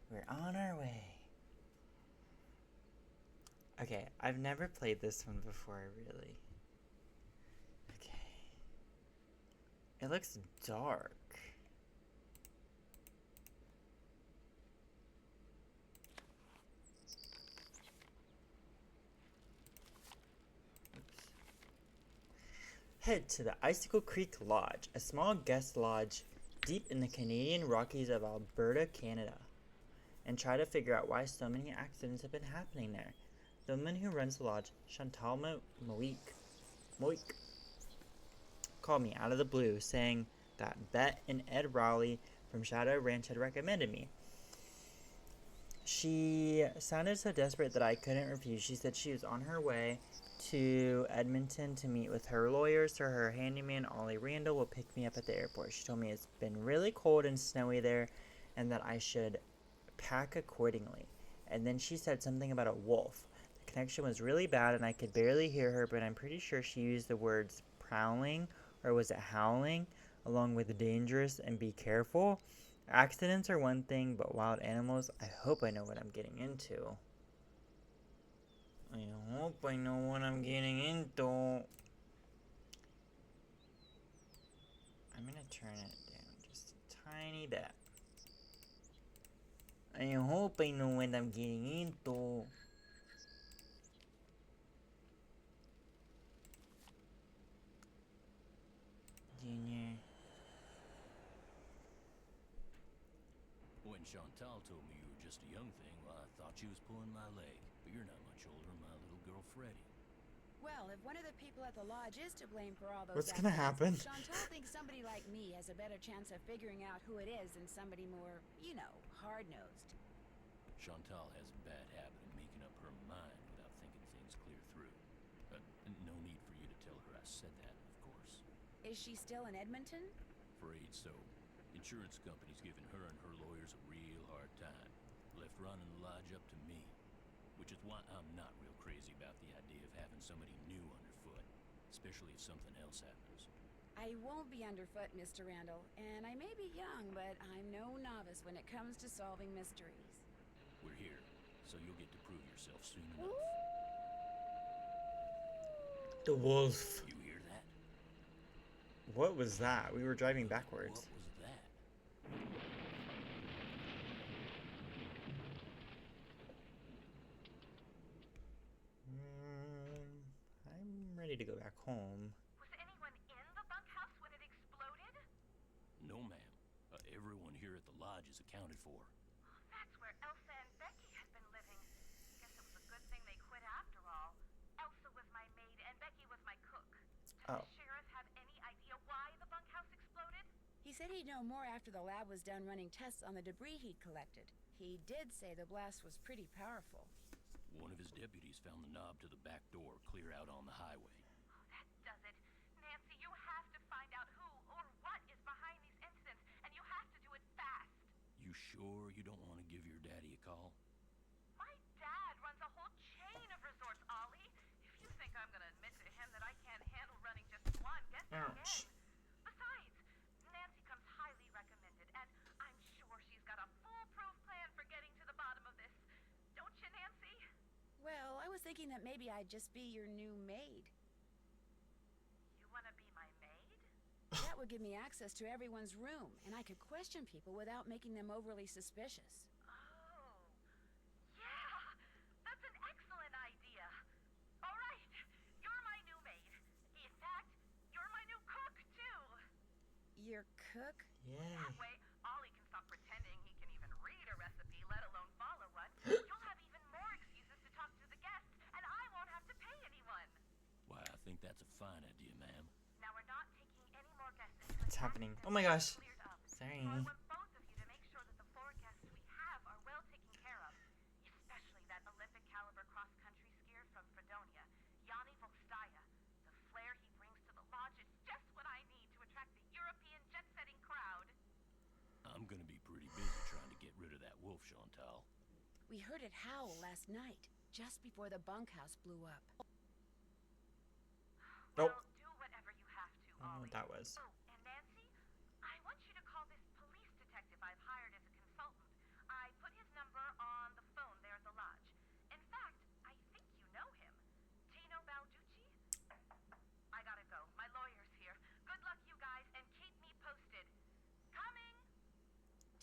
We're on our way. Okay, I've never played this one before, really. Okay. It looks dark. Head to the Icicle Creek Lodge, a small guest lodge deep in the Canadian Rockies of Alberta, Canada, and try to figure out why so many accidents have been happening there. The woman who runs the lodge, Chantal Moik, called me out of the blue, saying that Bet and Ed Rowley from Shadow Ranch had recommended me. She sounded so desperate that I couldn't refuse. She said she was on her way to Edmonton to meet with her lawyer, so her handyman, Ollie Randall, will pick me up at the airport. She told me it's been really cold and snowy there and that I should pack accordingly. And then she said something about a wolf. The connection was really bad and I could barely hear her, but I'm pretty sure she used the words prowling, or was it howling, along with dangerous and be careful. Accidents are one thing, but wild animals, I hope I know what I'm getting into. I hope I know what I'm getting into. I'm gonna turn it down just a tiny bit. I hope I know what I'm getting into. Junior. When Chantal told me you were just a young thing, well, I thought she was pulling my leg. But you're not much older than my little girl, Freddie. Well, if one of the people at the lodge is to blame for all those What's gonna happen? Chantal thinks somebody like me has a better chance of figuring out who it is than somebody more, hard-nosed. Chantal has a bad habit of making up her mind without thinking things clear through. But no need for you to tell her I said that, of course. Is she still in Edmonton? Afraid so. Insurance company's giving her and her lawyers a real hard time. Left running the lodge up to me. Which is why I'm not real crazy about the idea of having somebody new underfoot. Especially if something else happens. I won't be underfoot, Mr. Randall, and I may be young, but I'm no novice when it comes to solving mysteries. We're here, so you'll get to prove yourself soon enough. The wolf. You hear that? What was that? We were driving backwards. What was that? I'm ready to go back home. Was anyone in the bunkhouse when it exploded? No, ma'am. Everyone here at the lodge is accounted for. That's where Elsa and Becky had been living. Guess it was a good thing they quit after all. Elsa was my maid and Becky was my cook. Does the sheriff have any idea why the bunkhouse exploded? He said he'd know more after the lab was done running tests on the debris he'd collected. He did say the blast was pretty powerful. One of his deputies found the knob to the back door clear out on the highway. Oh, that does it. Nancy, you have to find out who or what is behind these incidents, and you have to do it fast. You sure you don't want to give your daddy a call? My dad runs a whole chain of resorts, Ollie. If you think I'm gonna admit to him that I can't handle running just one, guess again. Besides, Nancy comes highly recommended, and I'm sure she's got a foolproof plan for getting to the bottom of this. Don't you, Nancy? Well, I was thinking that maybe I'd just be your new maid. You wanna be my maid? That would give me access to everyone's room, and I could question people without making them overly suspicious. Oh, yeah, that's an excellent idea. All right, you're my new maid. In fact, you're my new cook, too. Your cook? Yay. That way, Ollie can stop pretending he can even read a recipe, let alone follow one. You'll have even more excuses to talk to the guests, and I won't have to pay anyone. Why, I think that's a fine idea, ma'am. Now we're not taking any more guests What's happening? Oh my gosh. Sorry. So I want both of you to make sure that the 4 guests we have are well taken care of. Especially that Olympic caliber cross-country skier from Fredonia, Yanni Volstaya. The flair he brings to the lodge is just what I need to attract the European jet-setting crowd. I'm gonna be pretty busy trying to get rid of that wolf, Chantal. We heard it howl last night, just before the bunkhouse blew up. Nope. Well, do whatever you have to, I don't know Ollie. what that was. Oh, and Nancy, I want you to call this police detective I've hired as a consultant. I put his number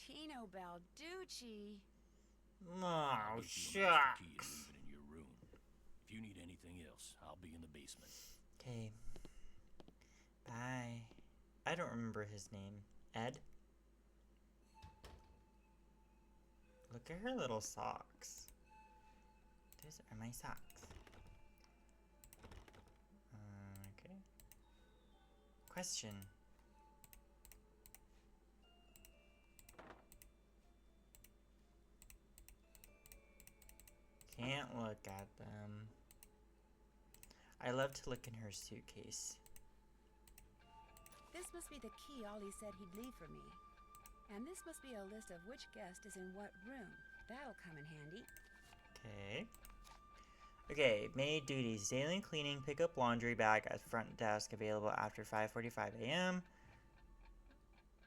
Tino Balducci. Oh, I'll get you a master key and shucks. leave it in your room. If you need anything else, I'll be in the basement. Okay. Bye. I don't remember his name. Ed? Look at her little socks. Those are my socks. Okay. Question. Can't look at them. I love to look in her suitcase. This must be the key Ollie said he'd leave for me. And this must be a list of which guest is in what room. That'll come in handy. Okay. Okay, maid duties. Daily cleaning, pick up laundry bag at front desk, available after 5:45 a.m.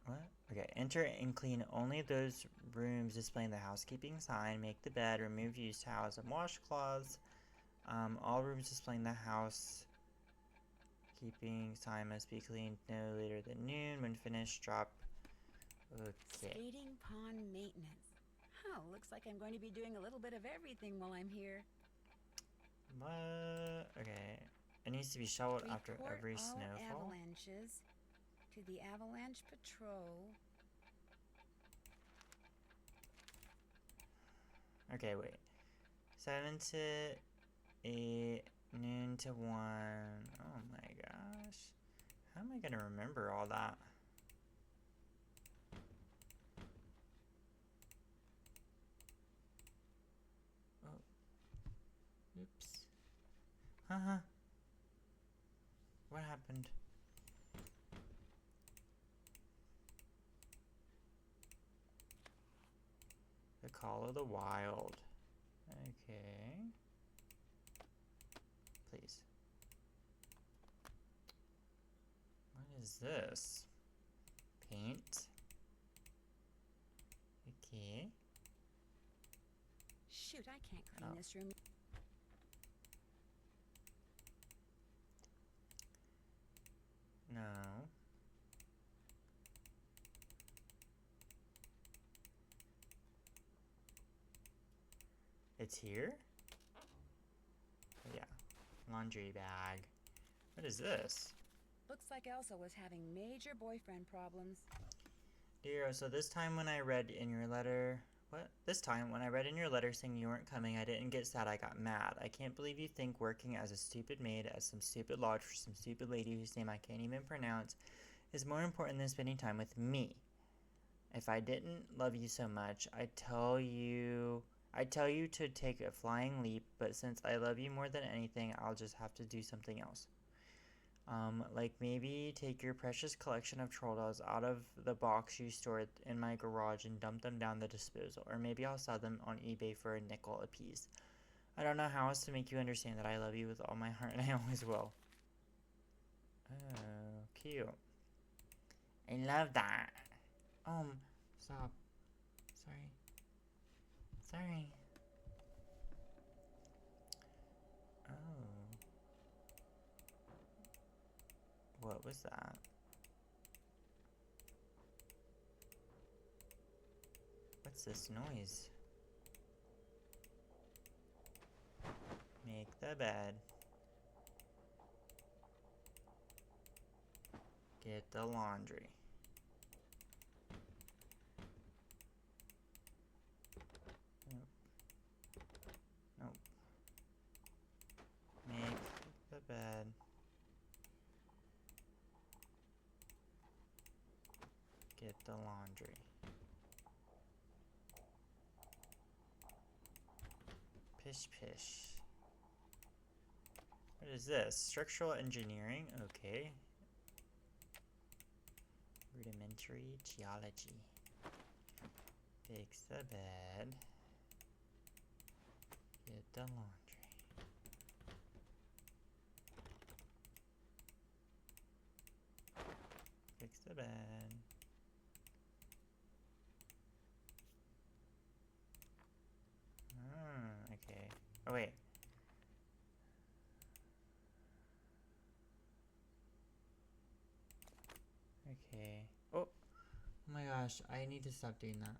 What? Okay, enter and clean only those rooms displaying the housekeeping sign. Make the bed, remove used towels and washcloths. All rooms displaying the housekeeping sign must be cleaned no later than noon. When finished, drop. Okay. Skating pond maintenance. Oh, looks like I'm going to be doing a little bit of everything while I'm here. What? Okay. It needs to be shoveled after Report every all snowfall. avalanches to the Avalanche Patrol. Okay, wait. 7 to 8, noon to 1. Oh my gosh. How am I gonna remember all that? Oh. Oops. Haha. What happened? The Call of the Wild. Okay. Please. What is this? Paint. Okay. Shoot, I can't clean Oh. this room. No. It's here? Yeah. Laundry bag. What is this? Looks like Elsa was having major boyfriend problems. Dear, so this time when I read in your letter... What? This time, when I read in your letter saying you weren't coming, I didn't get sad, I got mad. I can't believe you think working as a stupid maid at some stupid lodge for some stupid lady whose name I can't even pronounce is more important than spending time with me. If I didn't love you so much, I'd tell you to take a flying leap, but since I love you more than anything, I'll just have to do something else. Like maybe take your precious collection of troll dolls out of the box you stored in my garage and dump them down the disposal, or maybe I'll sell them on eBay for a nickel a piece. I don't know how else to make you understand that I love you with all my heart, and I always will. Oh, cute. I love that. Stop. Sorry. Sorry. Oh. What was that? What's this noise? Make the bed. Get the laundry. Nope. Nope. Make the bed. Get the laundry. Pish pish. What is this? Structural engineering? Okay. Rudimentary geology. Fix the bed. Get the laundry. Fix the bed. Okay. Oh, wait. Okay. Oh my gosh. gosh, I need to stop doing that.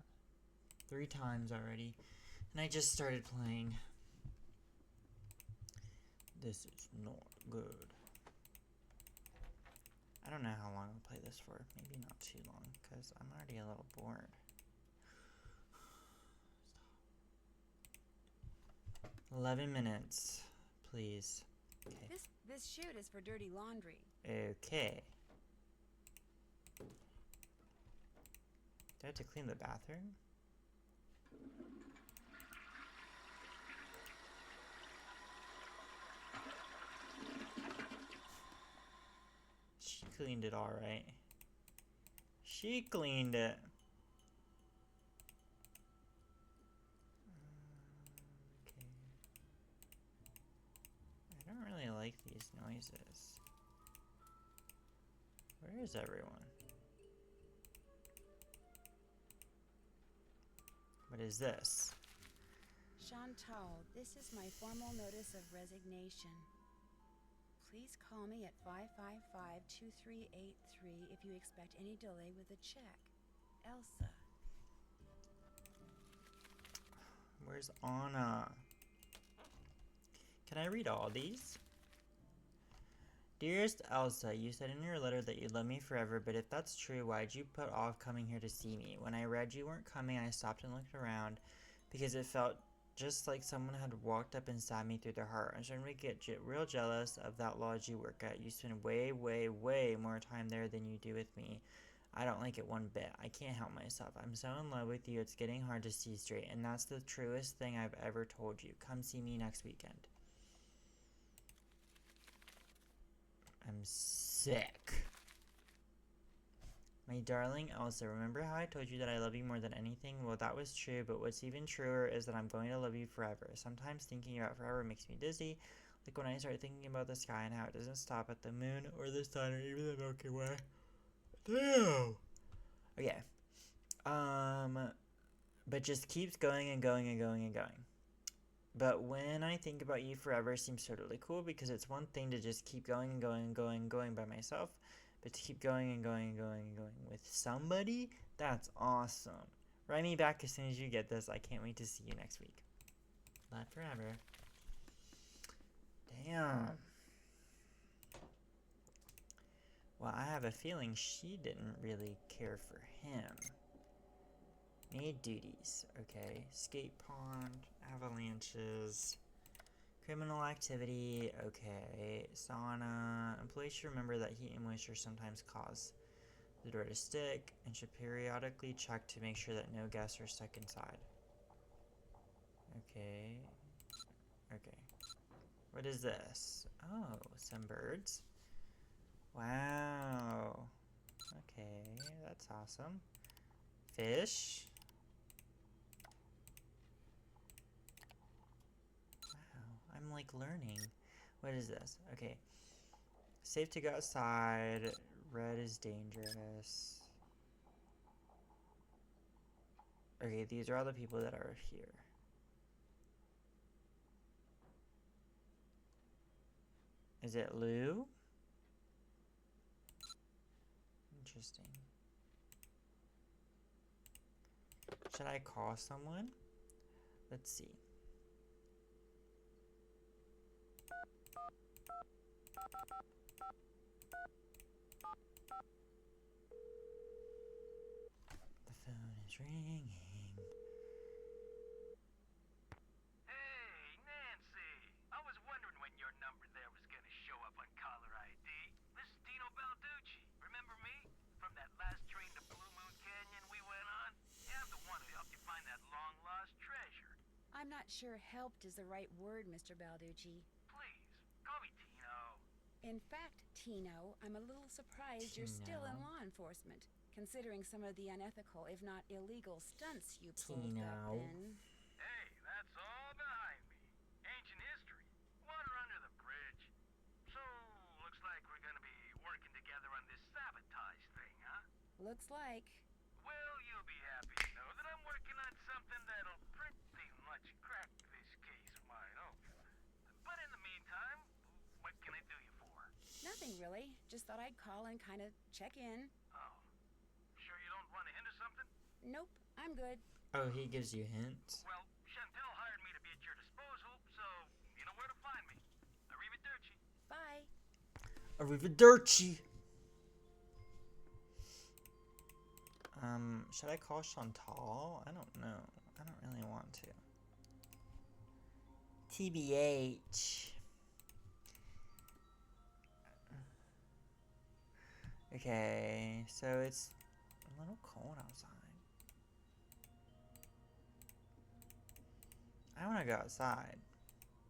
3 times already. And I just started playing. This is not good. I don't know how long I'll play this for. Maybe not too long, because I'm already a little bored. 11 minutes, please. Okay. This chute is for dirty laundry. Okay. Do I have to clean the bathroom? She cleaned it all right. She cleaned it. Okay. I don't really like these noises. Where is everyone? What is this? Chantal, this is my formal notice of resignation. Please call me at 555-2383 if you expect any delay with a check. Elsa. Where's Anna? Can I read all these? Dearest Elsa, you said in your letter that you'd love me forever, but if that's true, why'd you put off coming here to see me? When I read you weren't coming, I stopped and looked around because it felt just like someone had walked up and stabbed me through the heart. I'm starting to get real jealous of that lodge you work at. You spend way, way, way more time there than you do with me. I don't like it one bit. I can't help myself. I'm so in love with you, it's getting hard to see straight, and that's the truest thing I've ever told you. Come see me next weekend. I'm sick. My darling Elsa, remember how I told you that I love you more than anything? Well, that was true, but what's even truer is that I'm going to love you forever. Sometimes thinking about forever makes me dizzy, like when I start thinking about the sky and how it doesn't stop at the moon or the sun or even the Milky Way. Damn! Okay. But just keeps going and going and going and going. But when I think about you forever, it seems totally cool because it's one thing to just keep going and going and going and going by myself, but to keep going and going and going and going with somebody, that's awesome. Write me back as soon as you get this. I can't wait to see you next week. Not forever. Damn. Well, I have a feeling she didn't really care for him. Maid duties, okay. Skate pond, avalanches, criminal activity, okay. Sauna. Employees should remember that heat and moisture sometimes cause the door to stick and should periodically check to make sure that no guests are stuck inside. Okay. Okay. What is this? Oh, some birds. Wow. Okay, that's awesome. Fish. I'm like learning. What is this? Okay. Safe to go outside. Red is dangerous. Okay, these are all the people that are here. Is it Lou? Interesting. Should I call someone? Let's see. The phone is ringing. Hey, Nancy. I was wondering when your number there was gonna show up on caller ID. This is Dino Balducci. Remember me? From that last train to Blue Moon Canyon we went on? Yeah, I'm the one who helped you find that long-lost treasure. I'm not sure helped is the right word, Mr. Balducci. Please, call me Tino. In fact, Tino, I'm a little surprised you're still in law enforcement, considering some of the unethical, if not illegal, stunts you pulled back then. Hey, that's all behind me. Ancient history. Water under the bridge. So, looks like we're gonna be working together on this sabotage thing, huh? Looks like. Well, you'll be happy to know that I'm working on something that'll pretty much crack this case wide open. But in the meantime, what can I do you for? Nothing really. Just thought I'd call and kind of check in. Oh, sure you don't want to hint or something? Nope, I'm good. Oh, he gives you hints. Well, Chantel hired me to be at your disposal, so you know where to find me. Arrivederci. Bye. Arrivederci. Should I call Chantal? I don't know. I don't really want to. TBH. Okay, so it's a little cold outside. I want to go outside.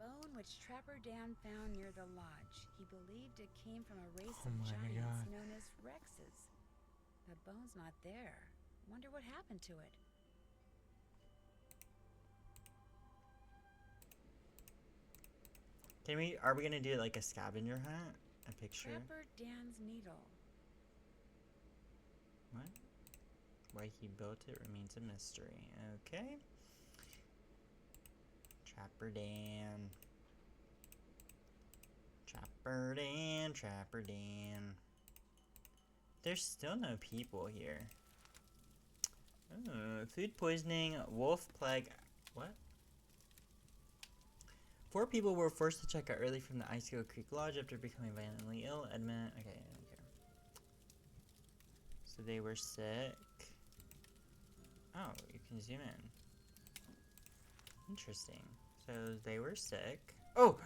Bone which Trapper Dan found near the lodge. He believed it came from a race Oh of my giants God. known as Rexes. The bone's not there. Wonder what happened to it. Are we gonna do like a scavenger hunt? A picture? Trapper Dan's needle. What? Why he built it remains a mystery. Okay. Trapper Dan. Trapper Dan, Trapper Dan. There's still no people here. Oh, food poisoning, wolf plague. What? 4 people were forced to check out early from the Icicle Creek Lodge after becoming violently ill. Edmund. Okay, I don't care. So they were sick. Oh, you can zoom in. Interesting. So they were sick. Oh!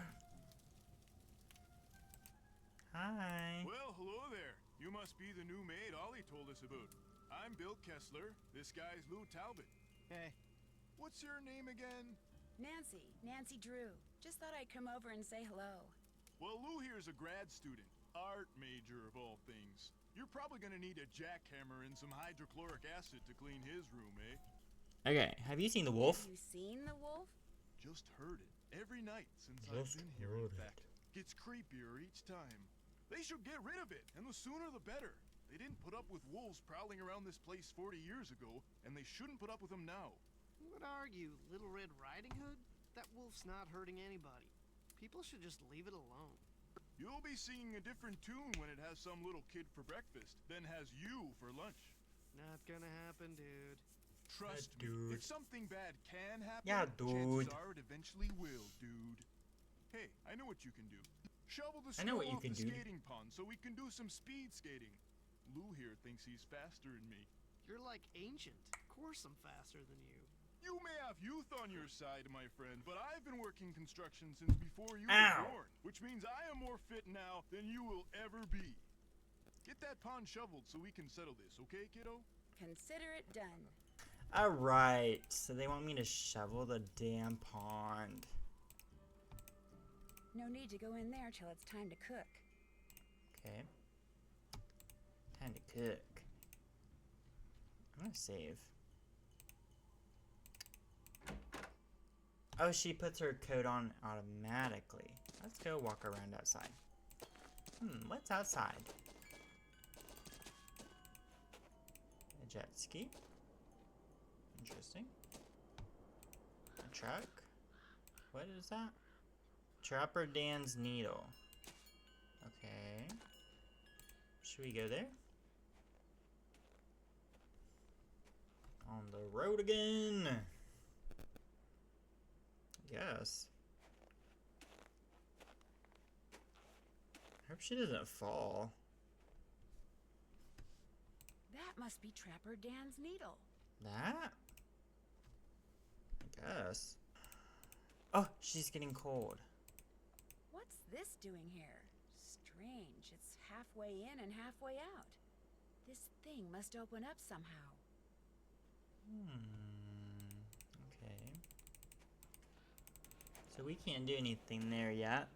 Hi. Well, hello there. You must be the new maid Ollie told us about. I'm Bill Kessler. This guy's Lou Talbot. Hey. What's your name again? Nancy Drew. Just thought I'd come over and say hello. Well, Lou here's a grad student. Art major, of all things. You're probably gonna need a jackhammer and some hydrochloric acid to clean his room, eh? Okay, have you seen the wolf? Have you seen the wolf? Just heard it. Every night since Just I've been here, in heard fact. Gets creepier each time. They should get rid of it, and the sooner the better. They didn't put up with wolves prowling around this place 40 years ago, and they shouldn't put up with them now. What are you, Little Red Riding Hood? That wolf's not hurting anybody. People should just leave it alone. You'll be singing a different tune when it has some little kid for breakfast, then has you for lunch. Not gonna happen, dude. Trust Yeah, me, dude. if something bad can happen, Yeah, dude. chances are it eventually will, dude. Hey, I know what you can do. Shovel the I know snow what you off can the do. skating pond so we can do some speed skating. Lou here thinks he's faster than me. You're like ancient. Of course I'm faster than you. You may have youth on your side, my friend, but I've been working construction since before you Ow. were born, which means I am more fit now than you will ever be. Get that pond shoveled so we can settle this, okay, kiddo? Consider it done. Alright, so they want me to shovel the damn pond. No need to go in there till it's time to cook. Okay. Time to cook. I'm gonna save. Oh, she puts her coat on automatically. Let's go walk around outside. What's outside? A jet ski. Interesting. A truck. What is that? Trapper Dan's needle. Okay. Should we go there? On the road again. Yes. I hope she doesn't fall. That must be Trapper Dan's needle. That? I guess. Oh, she's getting cold. What's this doing here? Strange. It's halfway in and halfway out. This thing must open up somehow. Okay. So we can't do anything there yet.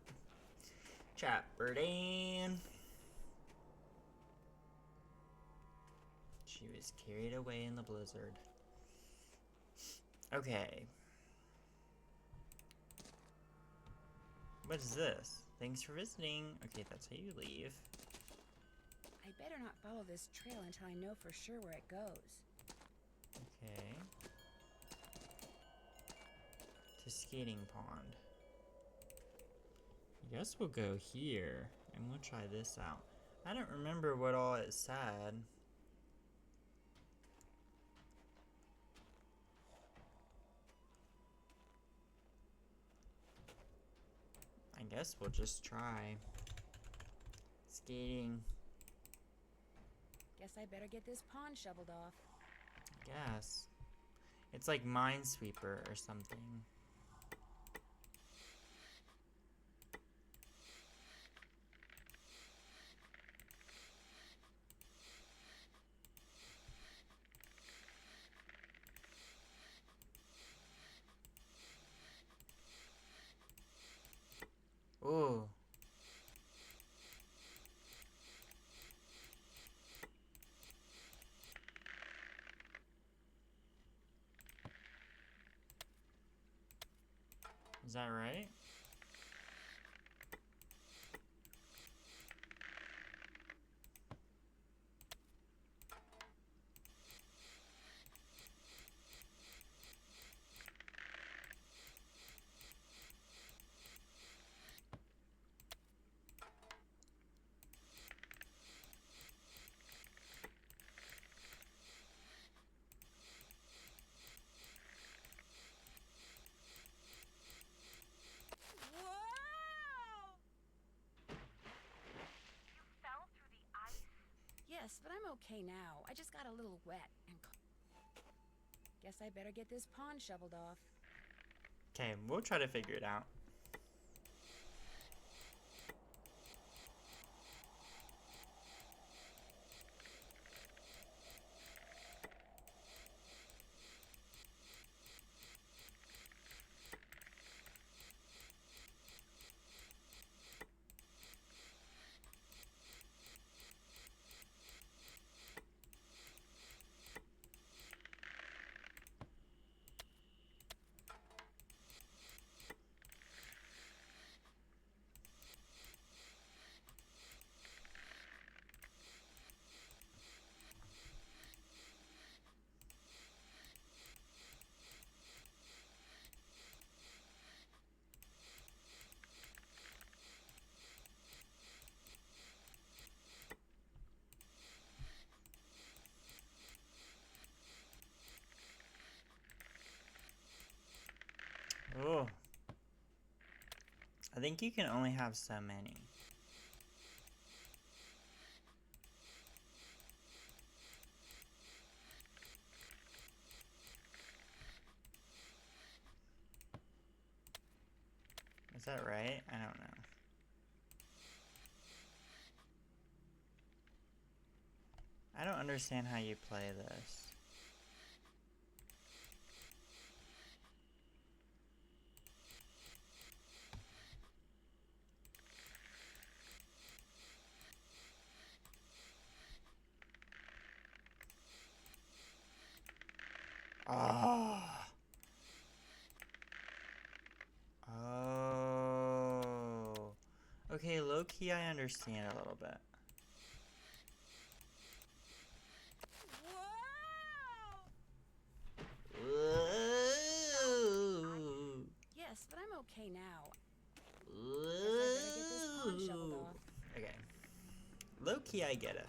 Trapper Dan. She was carried away in the blizzard. Okay. What is this? Thanks for visiting. Okay, that's how you leave. I better not follow this trail until I know for sure where it goes. Okay. To skating pond. I guess we'll go here and we'll try this out. I don't remember what all it said. Guess we'll just try. Skating. Guess I better get this pond shoveled off. Guess. It's like Minesweeper or something. Ooh. Is that right? Whoa! You fell through the ice? Yes, but I'm okay now. I just got a little wet and. Guess I better get this pond shoveled off. Okay, we'll try to figure it out. Oh. I think you can only have so many. Is that right? I don't know. I don't understand how you play this. Oh. Oh. Okay, low key I understand a little bit. Ooh. Yes, but I'm okay now. Guess I better get this pond shoveled off. Okay. Low key I get it.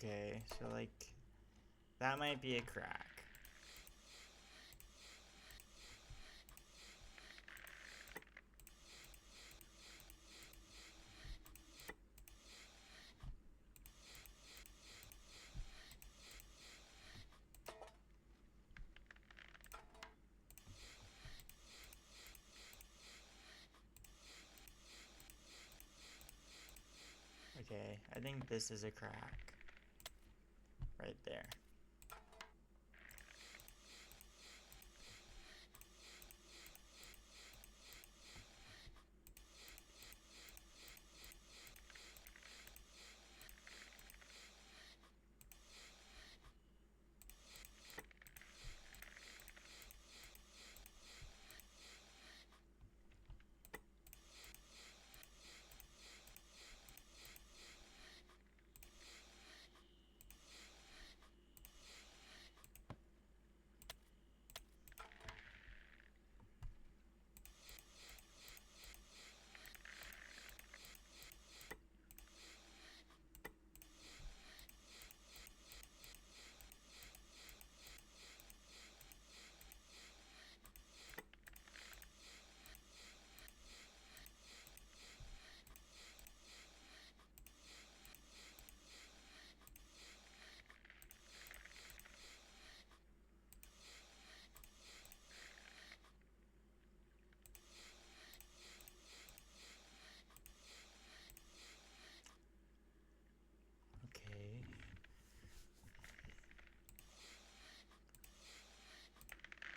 Okay, so like, that might be a crack. Okay, I think this is a crack. Right there.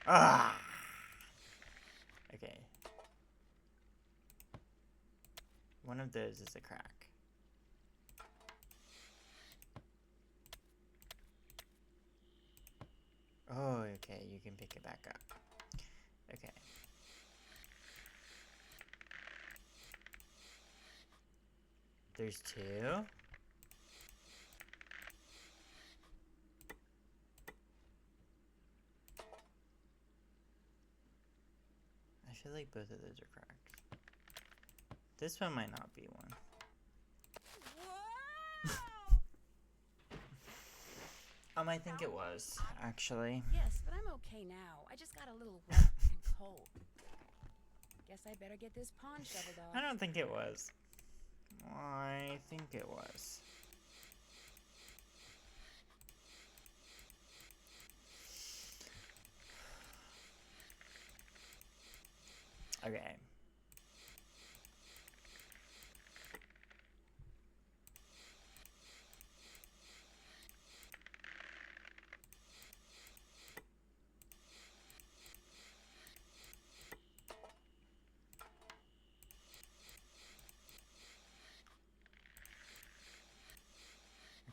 Ah! Okay. One of those is a crack. Oh, okay, you can pick it back up. Okay. There's two. I feel like both of those are cracked. This one might not be one. I think it was, actually. Yes, but I'm okay now. I just got a little wet and cold. Guess I better get this pond shoveled off. I don't think it was. I think it was. Okay.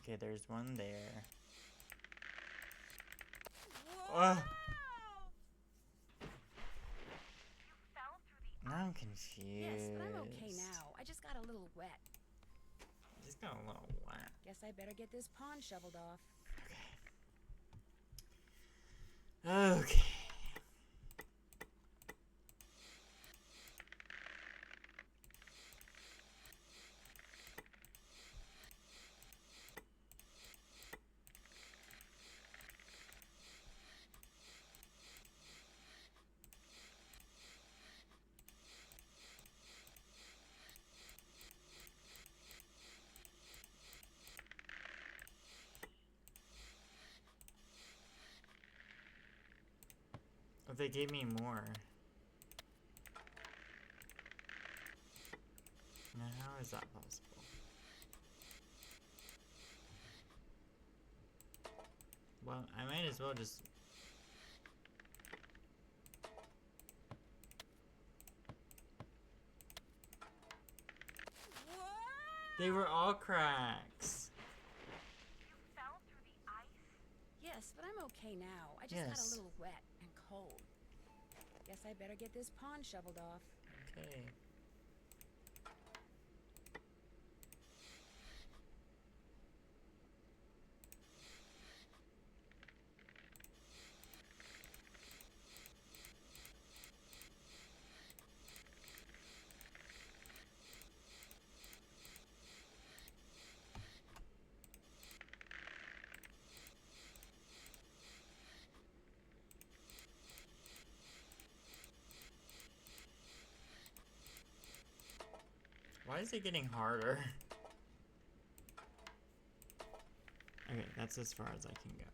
Okay, there's one there. Oh. Now I'm confused. Yes, but I'm okay now. I just got a little wet. Just got a little wet. Guess I better get this pond shoveled off. Okay. Oh, they gave me more. Now, how is that possible? Well, I might as well just... They were all cracks. Yes, but I'm okay now. I just got a little wet and cold. Guess I better get this pond shoveled off. Okay. Why is it getting harder? Okay, that's as far as I can go.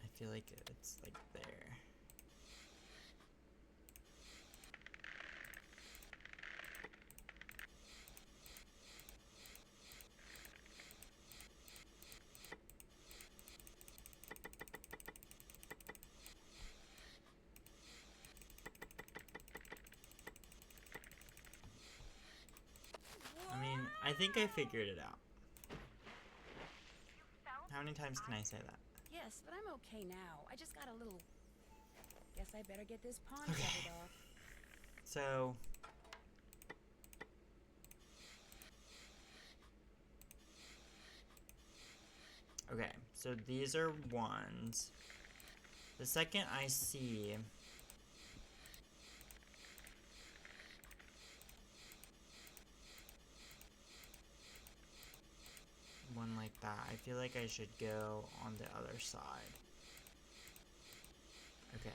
I feel like it's like there. I mean, I think I figured it out. How many times can I say that? Yes, but I'm okay now. I just got a little... Guess I better get this pond shoveled off. So... Okay, so these are ones. The second I see... one like that, I feel like I should go on the other side. Okay.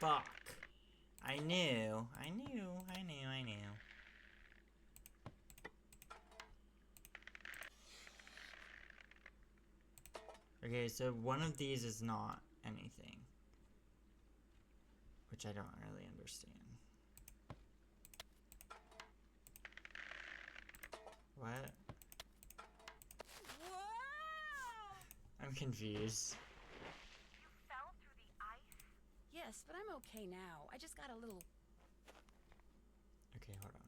Fuck. I knew. Okay, so one of these is not anything. Which I don't really understand. What? Whoa! I'm confused. You fell through the ice? Yes, but I'm okay now. I just got a little... Okay, hold on.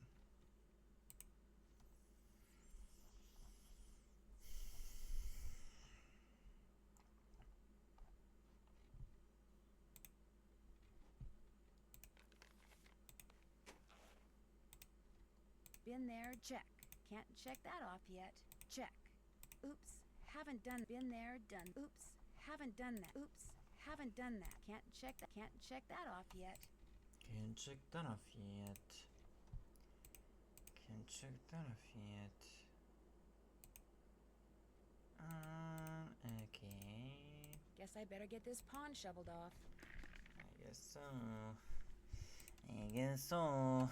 Been there, check. Can't check that off yet. Check. Oops, haven't done. Been there, done. Oops, haven't done that. Oops, haven't done that. Can't check that off yet. Can't check that off yet. Can't check that off yet. Okay. Guess I better get this pond shoveled off. I guess so.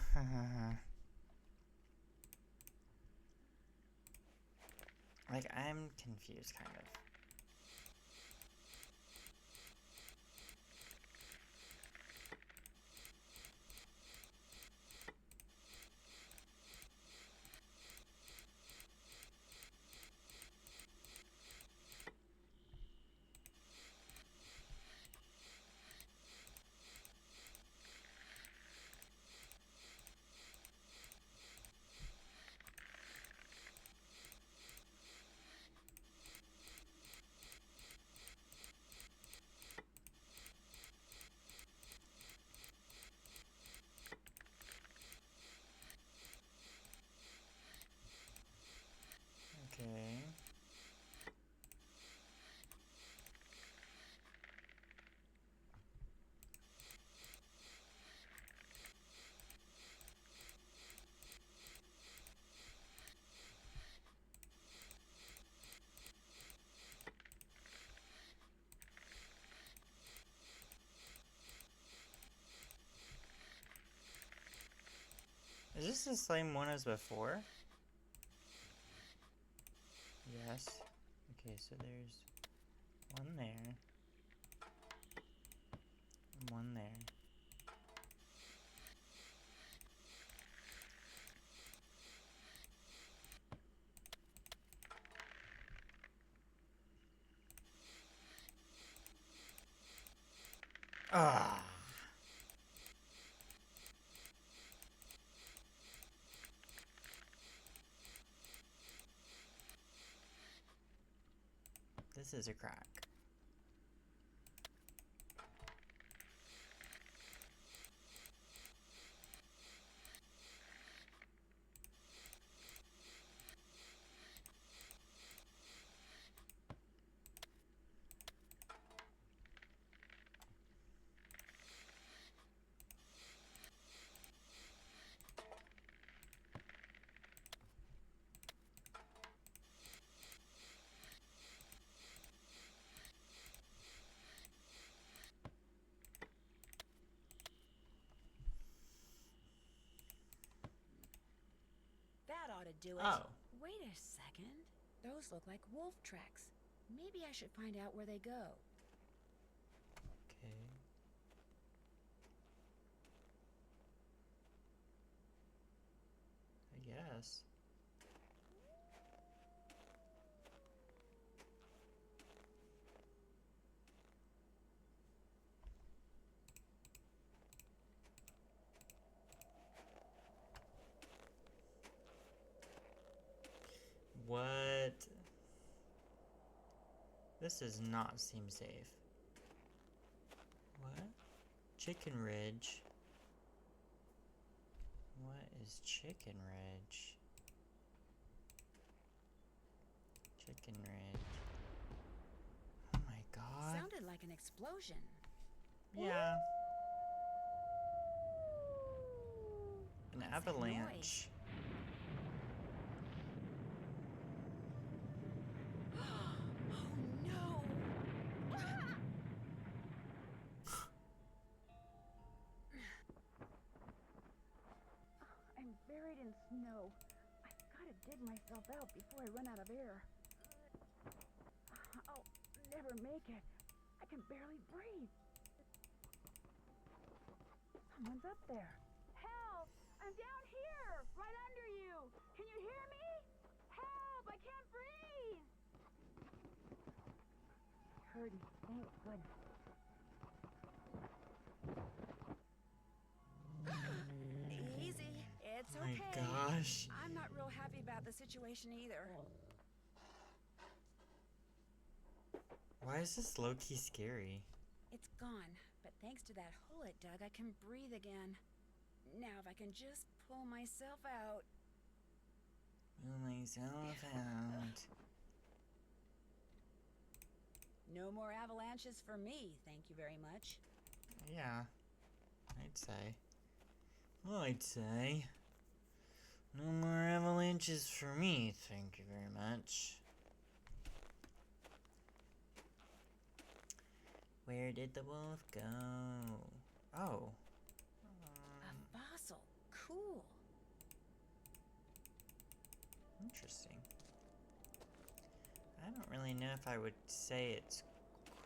Like, I'm confused, kind of. Okay. Is this the same one as before? Yes. Okay, so there's one there. And one there. Ah. This is a crack. That ought to do it. Oh. Wait a second. Those look like wolf tracks. Maybe I should find out where they go. Okay. I guess. What? This does not seem safe. What? Chicken Ridge? What is Chicken Ridge? Chicken Ridge. Oh my god. Sounded like an explosion. Yeah. An What's that avalanche. Oh no! in snow. I've gotta dig myself out before I run out of air. I'll never make it. I can barely breathe. Someone's up there. Help! I'm down here! Right under you! Can you hear me? Help! I can't breathe! Heard me. Thank goodness. Easy. It's Oh my okay. gosh. I'm not real happy about the situation either. Why is this low-key scary? It's gone, but thanks to that hole it dug, I can breathe again. Now if I can just pull myself out. Pull myself out. No more avalanches for me, thank you very much. Yeah, I'd say. Well, I'd say. No more avalanches for me, thank you very much. Where did the wolf go? Oh. A fossil. Cool. Interesting. I don't really know if I would say it's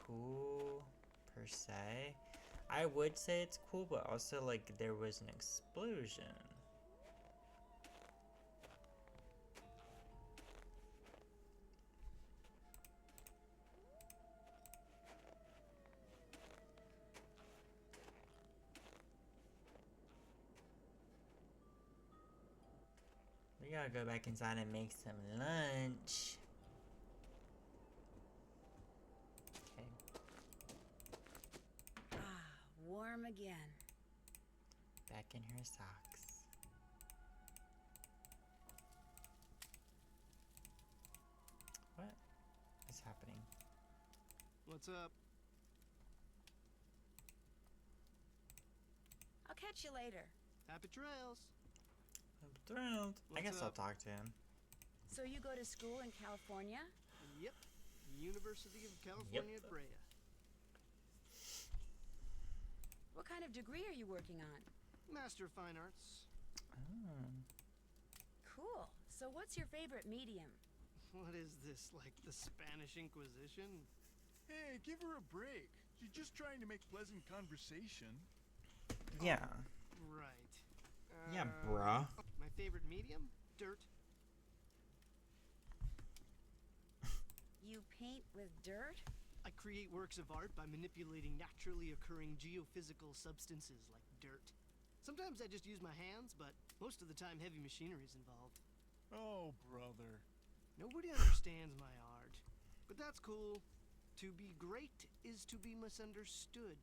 cool, per se. I would say it's cool, but also, like, there was an explosion. We gotta go back inside and make some lunch. Okay. Ah, warm again. Back in her socks. What is happening? What's up? I'll catch you later. Happy trails. I'm thrilled. I What's guess I'll up? talk to him. So you go to school in California? Yep. University of California at Brea. What kind of degree are you working on? Master of Fine Arts. Oh. Cool. So what's your favorite medium? What is this, like the Spanish Inquisition? Hey, give her a break. She's just trying to make pleasant conversation. Yeah. Right. Yeah, bruh. My favorite medium? Dirt. You paint with dirt? I create works of art by manipulating naturally occurring geophysical substances like dirt. Sometimes I just use my hands, but most of the time heavy machinery is involved. Oh, brother. Nobody understands my art. But that's cool. To be great is to be misunderstood.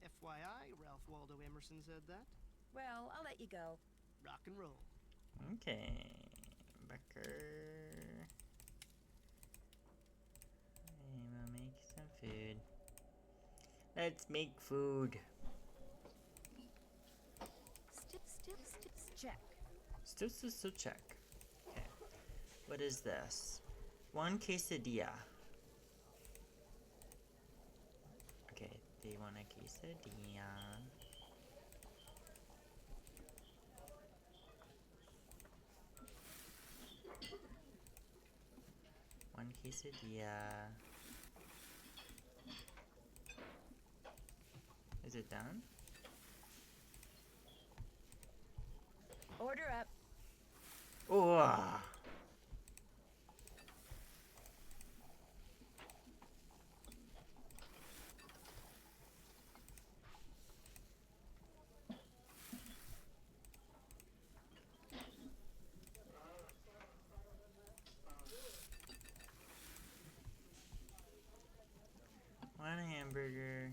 FYI, Ralph Waldo Emerson said that. Well, I'll let you go. Rock and roll. Okay. Becker. I will make some food. Let's make food. Check. Still check. Okay. What is this? One quesadilla. Okay, they want a quesadilla. One quesadilla. Is it done? Order up. Oh. One hamburger.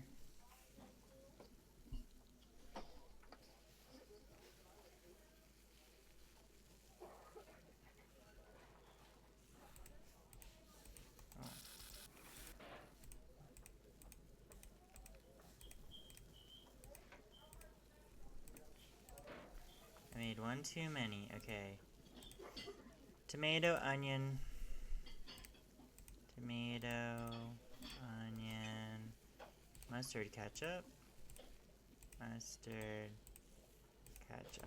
I made one too many. Okay. Tomato, onion. Tomato, onion. Mustard, ketchup. Mustard, ketchup.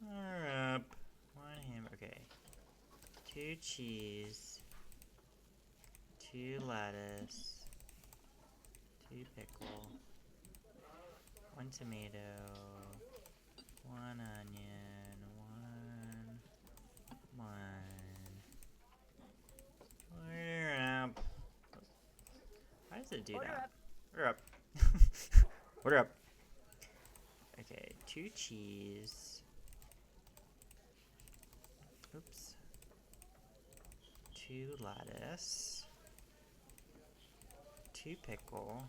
Order up. 1 ham. Okay. 2 cheese. 2 lettuce. 2 pickle. 1 tomato. 1 onion. 1. Order up. Why does it do Order that? up. Order up. Order up. Okay, 2 cheese. Oops. 2 lettuce. 2 pickle.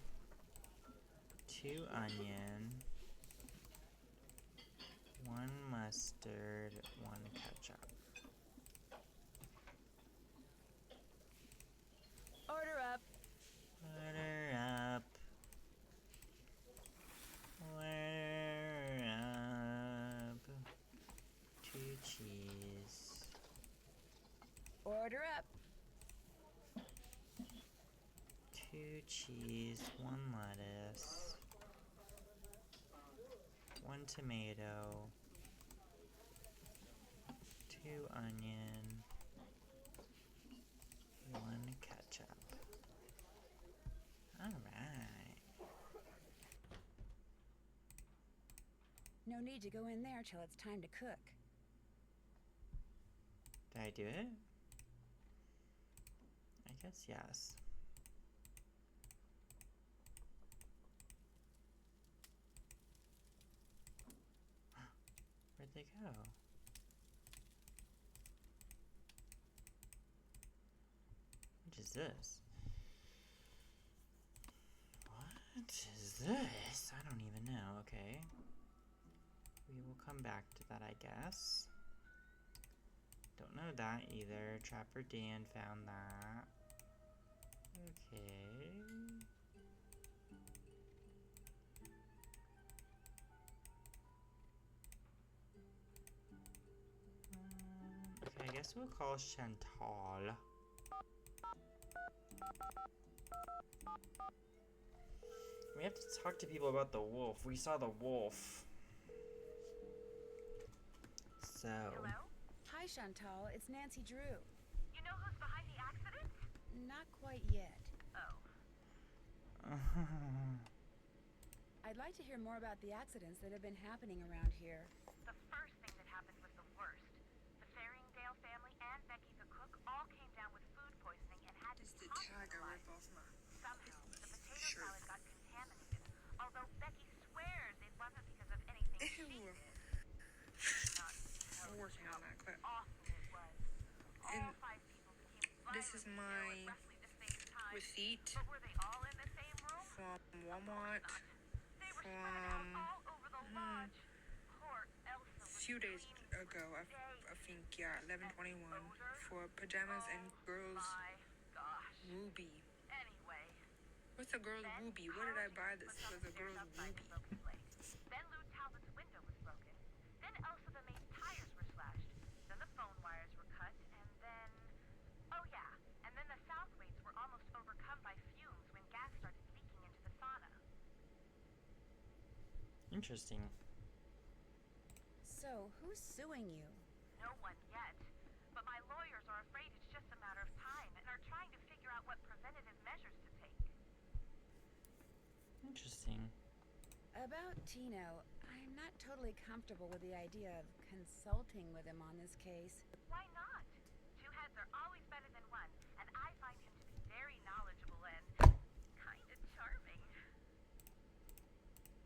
2 onion. 1 mustard. 1 ketchup. Order up. Order up. Order up. 2 cheese. Order up. 2 cheese. 1 lettuce. 1 tomato. 2 onion. 1 ketchup. Alright. No need to go in there till it's time to cook. Did I do it? I guess yes. Where'd they go? What is this? What is this? I don't even know. Okay. We will come back to that, I guess. Don't know that either. Trapper Dan found that. Okay. Okay, I guess we'll call Chantal. We have to talk to people about the wolf. We saw the wolf. So. Hello? Hi, Chantal. It's Nancy Drew. You know who's behind the accident? Not quite yet. Oh. I'd like to hear more about the accidents that have been happening around here. The first thing that happened was the worst. The Faringdale family and Becky the cook all came down with food poisoning and had to Is be the tag I hospitalized. rip off my Somehow, the potato shirt? salad got contaminated, although Becky swears it wasn't because of anything she Ew. did. Not I'm working on that clip. awful it was. All And 5 people became this is violently my ill at roughly the same time. receipt But were they all in the same room? from Walmart Not. They were spread out from all over the lodge. Poor Elsa a was few days screaming ago. for I days. think, yeah, 11/21 Odor? for pajamas and Oh girls my gosh. Ruby. Anyway, What's a girl's then Ruby? Where did I buy this? Carl It was a Stairs girl's up by Ruby. the broken leg. Then Lou Talbot's window was broken. Then Elsa the maid's tires were slashed. Then the phone wires were cut. And then... Oh yeah. And then the Southwaites were almost overcome by fumes when gas started leaking into the sauna. Interesting. So, who's suing you? No one yet. But my lawyers are afraid it's just a matter of time and are trying to figure out what preventative measures to take. Interesting. About Tino, I'm not totally comfortable with the idea of consulting with him on this case. Why not? 2 heads are always better than 1, and I find him to be very knowledgeable and kind of charming.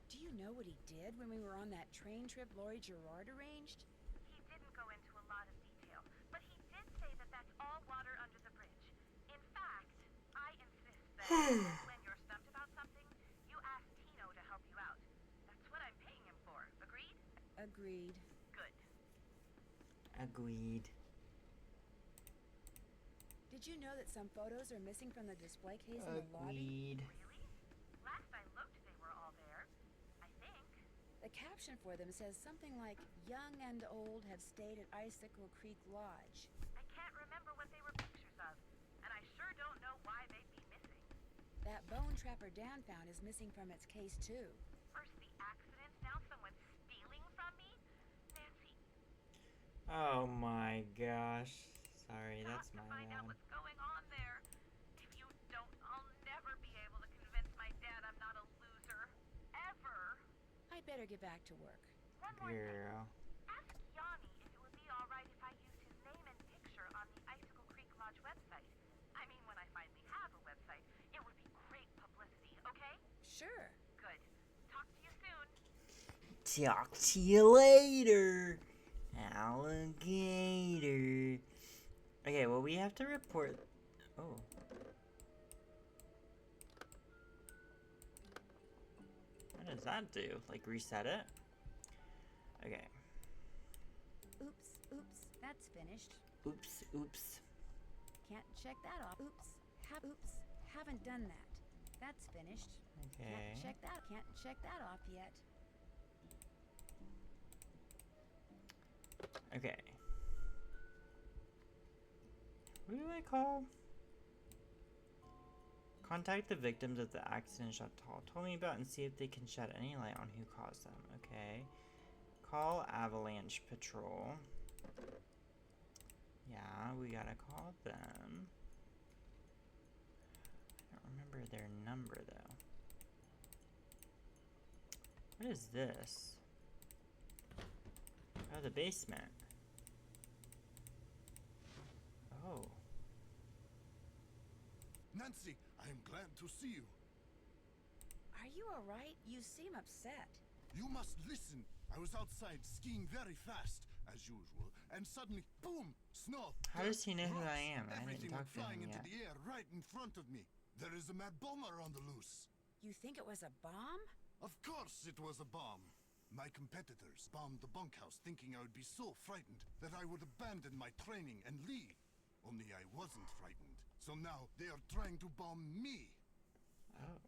Do you know what he did when we were on that train trip Laurie Gerard arranged? He didn't go into a lot of detail, but he did say that that's all water under the bridge. In fact, I insist that when you're stumped about something, you ask Tino to help you out. That's what I'm paying him for. Agreed? Agreed. Good. Agreed. Did you know that some photos are missing from the display case in the lobby? Agreed. Really? Last I looked, they were all there. I think. The caption for them says something like, "Young and old have stayed at Icicle Creek Lodge." I can't remember what they were pictures of, and I sure don't know why they'd be missing. That bone Trapper Dan found is missing from its case, too. First the accident, now someone's stealing from me? Nancy, Oh my gosh. Sorry, Got that's to my find out bad. what's going on there. If you don't, I'll never be able to convince my dad I'm not a loser. Ever. I'd better get back to work. One more thing. Girl. Ask Yanni if it would be alright if I used his name and picture on the Icicle Creek Lodge website. I mean, when I finally have a website, it would be great publicity, okay? Sure. Good. Talk to you soon. Talk to you later, alligator. Okay, well, we have to report. Oh. What does that do? Like, reset it? Okay. Oops, oops, that's finished. Oops, oops. Can't check that off. Oops, haven't done that. That's finished. Okay. Can't check that off yet. Okay. Who do I call? Contact the victims of the accident Chantal told me about and see if they can shed any light on who caused them. Okay. Call Avalanche Patrol. Yeah, we gotta call them. I don't remember their number though. What is this? Oh, the basement. Oh. Nancy, I am glad to see you. Are you alright? You seem upset. You must listen. I was outside skiing very fast, as usual, and suddenly, boom! Snow. How does he know who rocks, I am? I didn't everything talk went to flying him into yet. the air right in front of me. There is a mad bomber on the loose. You think it was a bomb? Of course it was a bomb. My competitors bombed the bunkhouse thinking I would be so frightened that I would abandon my training and leave. Only I wasn't frightened. So now they are trying to bomb me. Oh.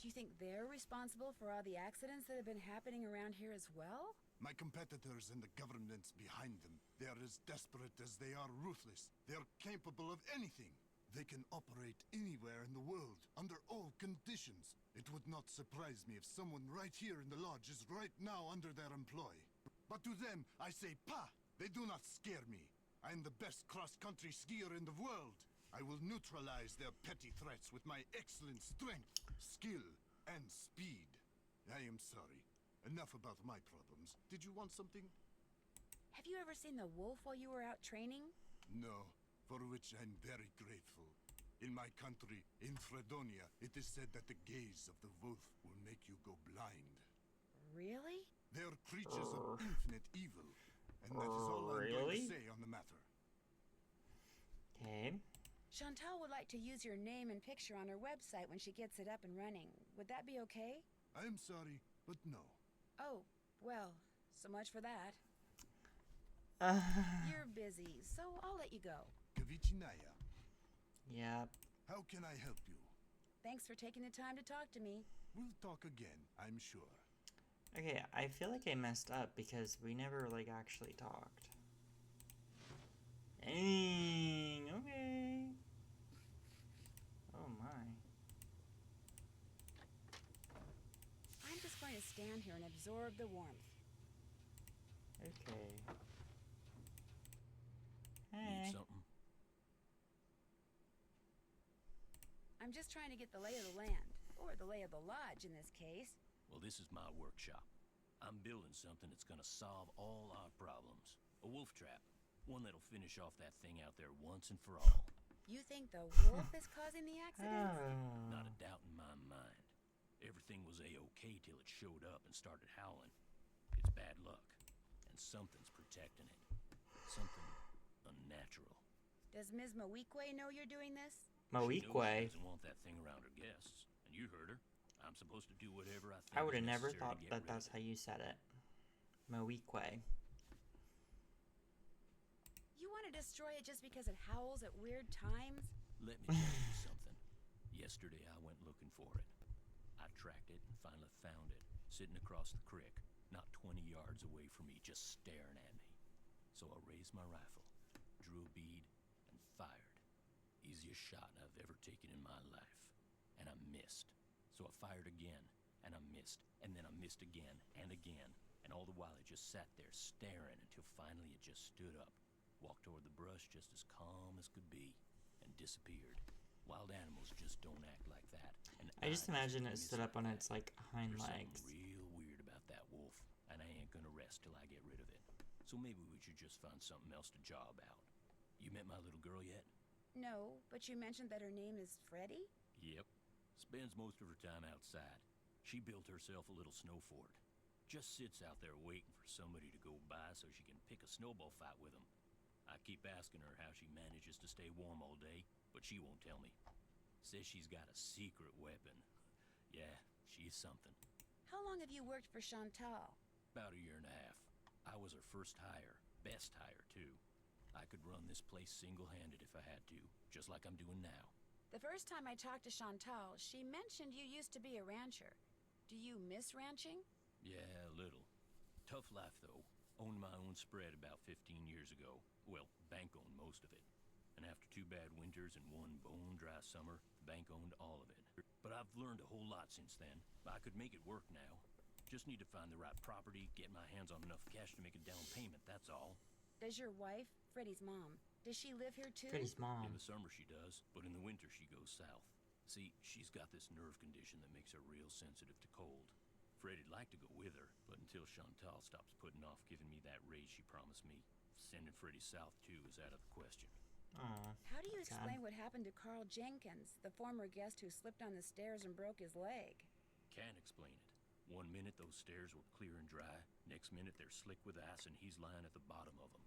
Do you think they're responsible for all the accidents that have been happening around here as well? My competitors and the governments behind them, they are as desperate as they are ruthless. They are capable of anything. They can operate anywhere in the world, under all conditions. It would not surprise me if someone right here in the lodge is right now under their employ. But to them, I say, "Pa!" They do not scare me. I am the best cross-country skier in the world. I will neutralize their petty threats with my excellent strength, skill, and speed. I am sorry. Enough about my problems. Did you want something? Have you ever seen the wolf while you were out training? No, for which I'm very grateful. In my country, in Fredonia, it is said that the gaze of the wolf will make you go blind. Really? They are creatures of infinite evil, and that is all I'm going Really? to say on the matter. Okay. Chantal would like to use your name and picture on her website when she gets it up and running. Would that be okay? I am sorry, but no. Oh, well, so much for that. You're busy, so I'll let you go. Kavichinaya, Yep. how can I help you? Thanks for taking the time to talk to me. We'll talk again, I'm sure. Okay, I feel like I messed up because we never, like, actually talked. Dang, okay. Oh my. I'm just going to stand here and absorb the warmth. Okay. Need Hey. something? I'm just trying to get the lay of the land, or the lay of the lodge in this case. Well, this is my workshop. I'm building something that's gonna solve all our problems. A wolf trap. One that'll finish off that thing out there once and for all. You think the wolf is causing the accidents? Not a doubt in my mind. Everything was A-OK till it showed up and started howling. It's bad luck. And something's protecting it. Something unnatural. Does Ms. Mawique know you're doing this? She knows she Mawique. doesn't want that thing around her guests. And you heard her. I'm supposed to do whatever I think I would have is never necessary thought to get that rid that's of how it. you said it. Mawique. You want to destroy it just because it howls at weird times? Let me tell you something. Yesterday I went looking for it. I tracked it and finally found it, sitting across the creek, not 20 yards away from me, just staring at me. So I raised my rifle, drew a bead, and fired. Easiest shot I've ever taken in my life. And I missed. So I fired again, and I missed, and then I missed again and again. And all the while it just sat there staring until finally it just stood up, walked toward the brush just as calm as could be, and disappeared. Wild animals just don't act like that. And I just imagine it miss stood up on like its like hind There's legs. something real weird about that wolf, and I ain't gonna rest till I get rid of it. So maybe we should just find something else to job out. You met my little girl yet? No, but you mentioned that her name is Freddie? Yep. Spends most of her time outside. She built herself a little snow fort. Just sits out there waiting for somebody to go by so she can pick a snowball fight with them. I keep asking her how she manages to stay warm all day, but she won't tell me. Says she's got a secret weapon. Yeah, she's something. How long have you worked for Chantal? About a year and a half. I was her first hire. Best hire, too. I could run this place single-handed if I had to, just like I'm doing now. The first time I talked to Chantal, she mentioned you used to be a rancher. Do you miss ranching? Yeah, a little. Tough life, though. Owned my own spread about 15 years ago. Well, bank owned most of it. And after 2 bad winters and 1 bone-dry summer, the bank owned all of it. But I've learned a whole lot since then. I could make it work now. Just need to find the right property, get my hands on enough cash to make a down payment, that's all. Does your wife, Freddie's mom, does she live here too? Freddie's mom. In the summer she does, but in the winter she goes south. See, she's got this nerve condition that makes her real sensitive to cold. Freddie'd like to go with her, but until Chantal stops putting off giving me that raise she promised me, sending Freddie south too is out of the question. Aw. How do you Sad. explain what happened to Carl Jenkins, the former guest who slipped on the stairs and broke his leg? Can't explain it. 1 minute those stairs were clear and dry, next minute they're slick with ice and he's lying at the bottom of them.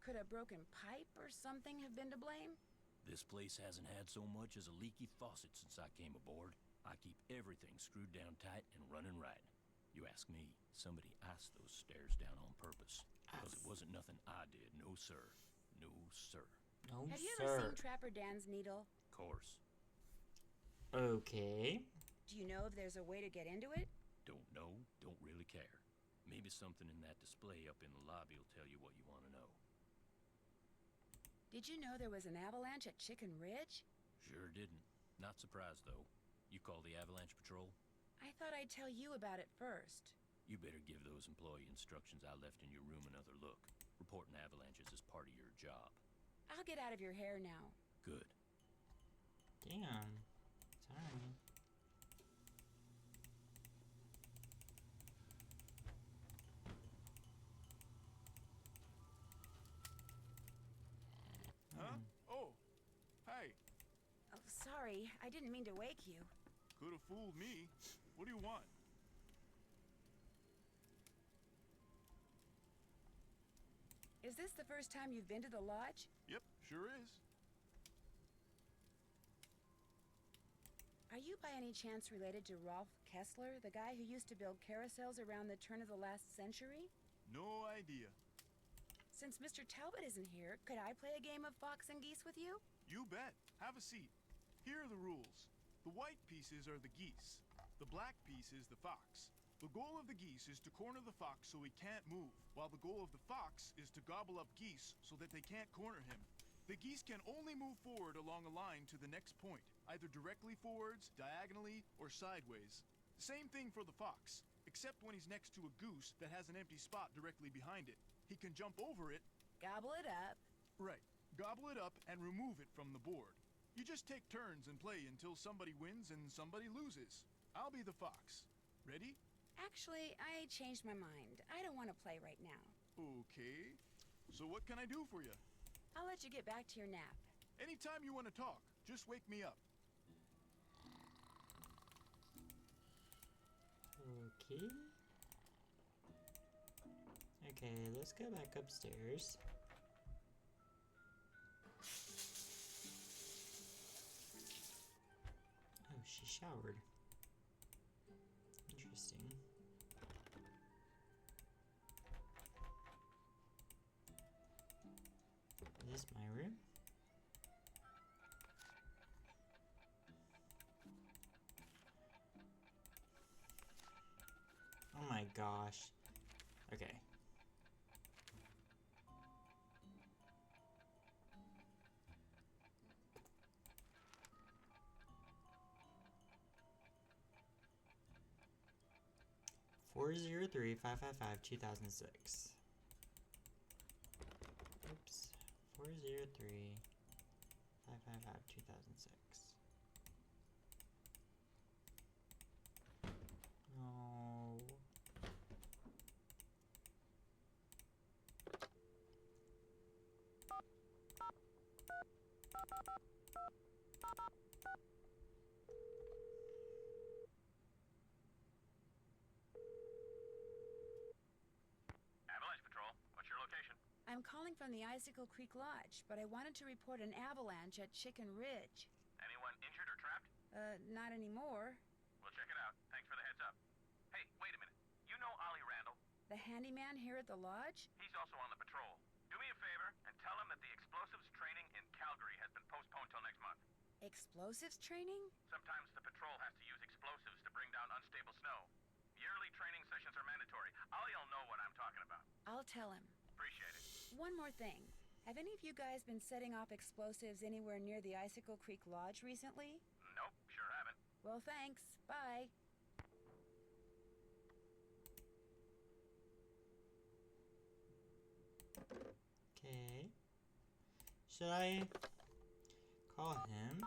Could a broken pipe or something have been to blame? This place hasn't had so much as a leaky faucet since I came aboard. I keep everything screwed down tight and running right. You ask me, somebody iced those stairs down on purpose. Because it wasn't nothing I did, no sir. No sir. No, Have you sir. ever seen Trapper Dan's needle? Course. Okay. Do you know if there's a way to get into it? Don't know, don't really care. Maybe something in that display up in the lobby will tell you what you want to know. Did you know there was an avalanche at Chicken Ridge? Sure didn't. Not surprised, though. You call the Avalanche Patrol? I thought I'd tell you about it first. You better give those employee instructions I left in your room another look. Reporting avalanches is part of your job. I'll get out of your hair now. Good. Damn. Sorry. Huh? Oh, hey. Oh, sorry. I didn't mean to wake you. Could have fooled me. What do you want? Is this the first time you've been to the lodge? Yep, sure is. Are you by any chance related to Rolf Kessler, the guy who used to build carousels around the turn of the last century? No idea. Since Mr. Talbot isn't here, could I play a game of fox and geese with you? You bet. Have a seat. Here are the rules. The white pieces are the geese. The black piece is the fox. The goal of the geese is to corner the fox so he can't move, while the goal of the fox is to gobble up geese so that they can't corner him. The geese can only move forward along a line to the next point, either directly forwards, diagonally, or sideways. Same thing for the fox, except when he's next to a goose that has an empty spot directly behind it. He can jump over it. Gobble it up. Right. Gobble it up and remove it from the board. You just take turns and play until somebody wins and somebody loses. I'll be the fox. Ready? Actually, I changed my mind. I don't want to play right now. Okay. So what can I do for you? I'll let you get back to your nap. Anytime you want to talk, just wake me up. Okay. Okay, let's go back upstairs. Oh, she showered. Interesting. Is this my room? Oh my gosh. Okay. 403-555-2006. Oops. 403-555-2006. No. Avalanche Patrol, what's your location? I'm calling from the Icicle Creek Lodge, but I wanted to report an avalanche at Chicken Ridge. Anyone injured or trapped? Not anymore. We'll check it out. Thanks for the heads up. Hey, wait a minute. You know Ollie Randall? The handyman here at the lodge? He's also on the patrol. Do me a favor and tell him that the explosives training in Calgary has been postponed till next month. Explosives training? Sometimes the patrol has to use explosives to bring down unstable snow. Yearly training sessions are mandatory. Ollie'll know what I'm talking about. I'll tell him. Appreciate it. One more thing. Have any of you guys been setting off explosives anywhere near the Icicle Creek Lodge recently? Nope, sure haven't. Well, thanks. Bye. Okay. Should I call him?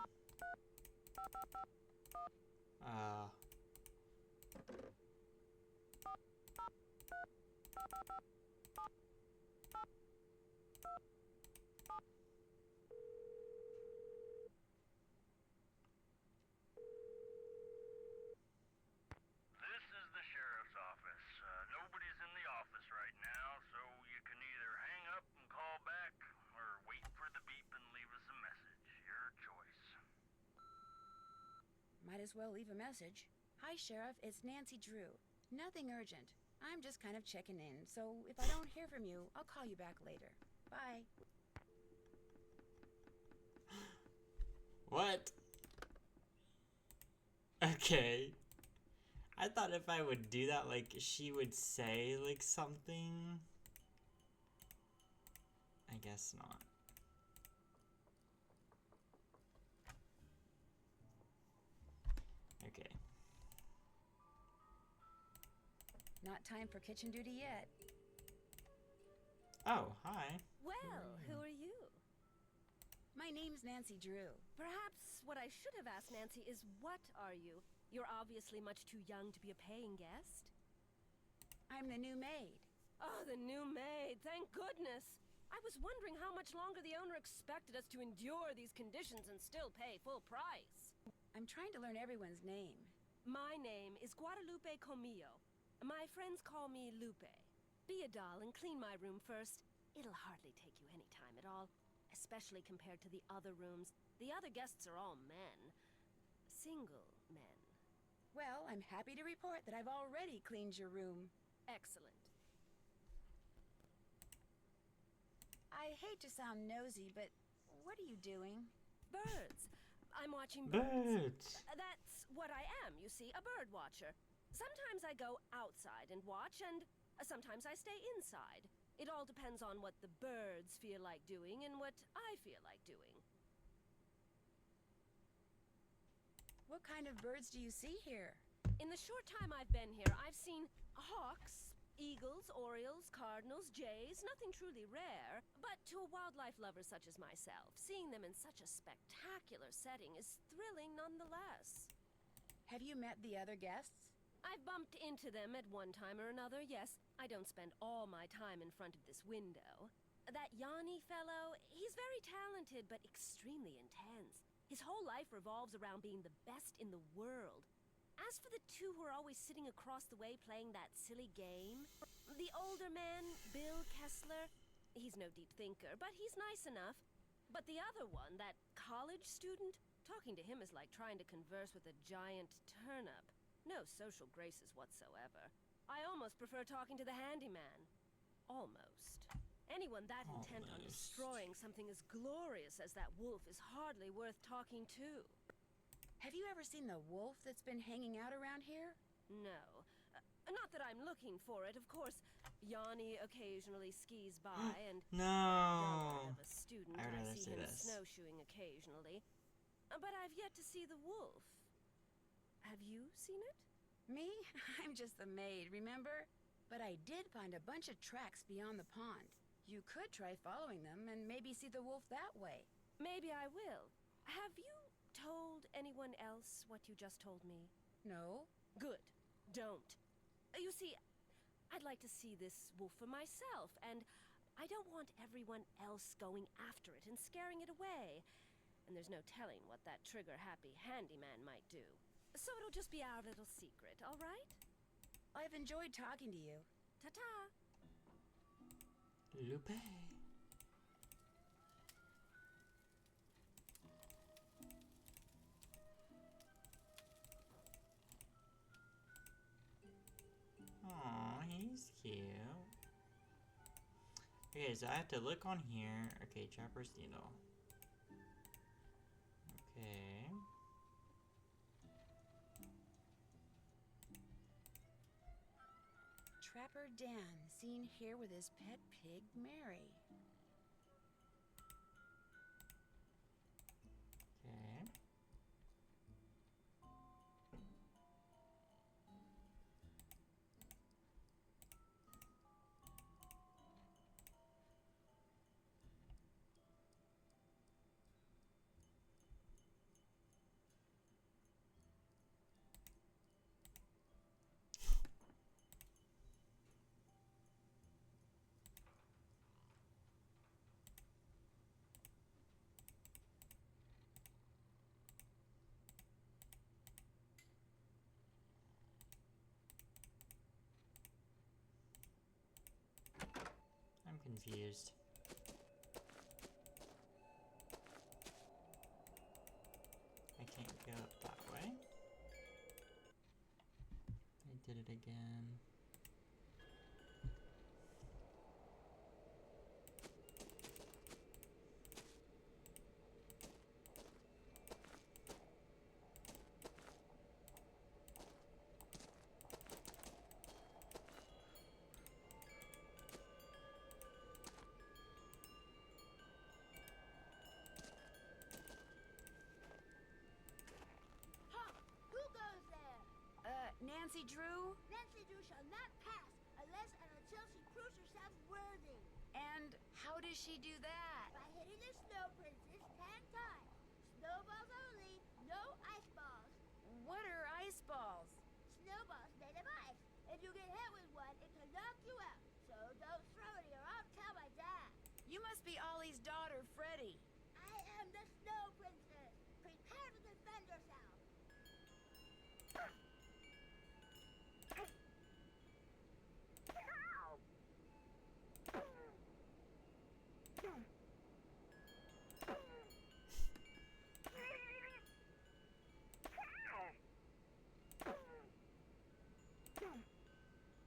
This is the sheriff's office. Nobody's in the office right now, so you can either hang up and call back, or wait for the beep and leave us a message. Your choice. Might as well leave a message. Hi, Sheriff. It's Nancy Drew. Nothing urgent. I'm just kind of checking in, so if I don't hear from you, I'll call you back later. Bye. What? Okay. I thought if I would do that, like, she would say, like, something. I guess not. Okay. Not time for kitchen duty yet. Oh, hi. Well, who are you? My name's Nancy Drew. Perhaps what I should have asked Nancy is, what are you? You're obviously much too young to be a paying guest. I'm the new maid. Oh, the new maid, thank goodness! I was wondering how much longer the owner expected us to endure these conditions and still pay full price. I'm trying to learn everyone's name. My name is Guadalupe Comillo. My friends call me Lupe. Be a doll and clean my room first. It'll hardly take you any time at all, especially compared to the other rooms. The other guests are all men. Single men. Well, I'm happy to report that I've already cleaned your room. Excellent. I hate to sound nosy, but what are you doing? Birds. I'm watching Birds. That's what I am, you see, a bird watcher. Sometimes I go outside and watch, and sometimes I stay inside. It all depends on what the birds feel like doing and what I feel like doing. What kind of birds do you see here? In the short time I've been here, I've seen hawks, eagles, orioles, cardinals, jays, nothing truly rare. But to a wildlife lover such as myself, seeing them in such a spectacular setting is thrilling nonetheless. Have you met the other guests? I've bumped into them at one time or another, yes. I don't spend all my time in front of this window. That Yanni fellow, he's very talented, but extremely intense. His whole life revolves around being the best in the world. As for the two who are always sitting across the way playing that silly game, the older man, Bill Kessler, he's no deep thinker, but he's nice enough. But the other one, that college student, talking to him is like trying to converse with a giant turnip. No social graces whatsoever. I almost prefer talking to the handyman. Almost. Anyone that intent on destroying something as glorious as that wolf is hardly worth talking to. Have you ever seen the wolf that's been hanging out around here? No. Not that I'm looking for it, of course. Yanni occasionally skis by, and No. of a student, I'd I rather see say him this. snowshoeing occasionally. But I've yet to see the wolf. Have you seen it? Me? I'm just the maid, remember? But I did find a bunch of tracks beyond the pond. You could try following them and maybe see the wolf that way. Maybe I will. Have you told anyone else what you just told me? No? Good. Don't. You see, I'd like to see this wolf for myself, and I don't want everyone else going after it and scaring it away. And there's no telling what that trigger-happy handyman might do. So it'll just be our little secret, all right? I've enjoyed talking to you. Ta-ta! Lupe. Aw, he's cute. Okay, so I have to look on here. Okay, Trapper's Needle. Okay. Trapper Dan, seen here with his pet pig, Mary. Okay. I'm confused. I can't go up that way. I did it again. Who goes there? Nancy Drew? Nancy Drew shall not pass unless and until she proves herself worthy. And how does she do that? By hitting the Snow Princess 10 times. Snowballs only, no ice balls. What are ice balls? Snowballs made of ice. If you get hit with one, it can knock you out. So don't throw any or I'll tell my dad. You must be Ollie's daughter, Freddie. I am the Snow Princess. Prepare to defend yourself.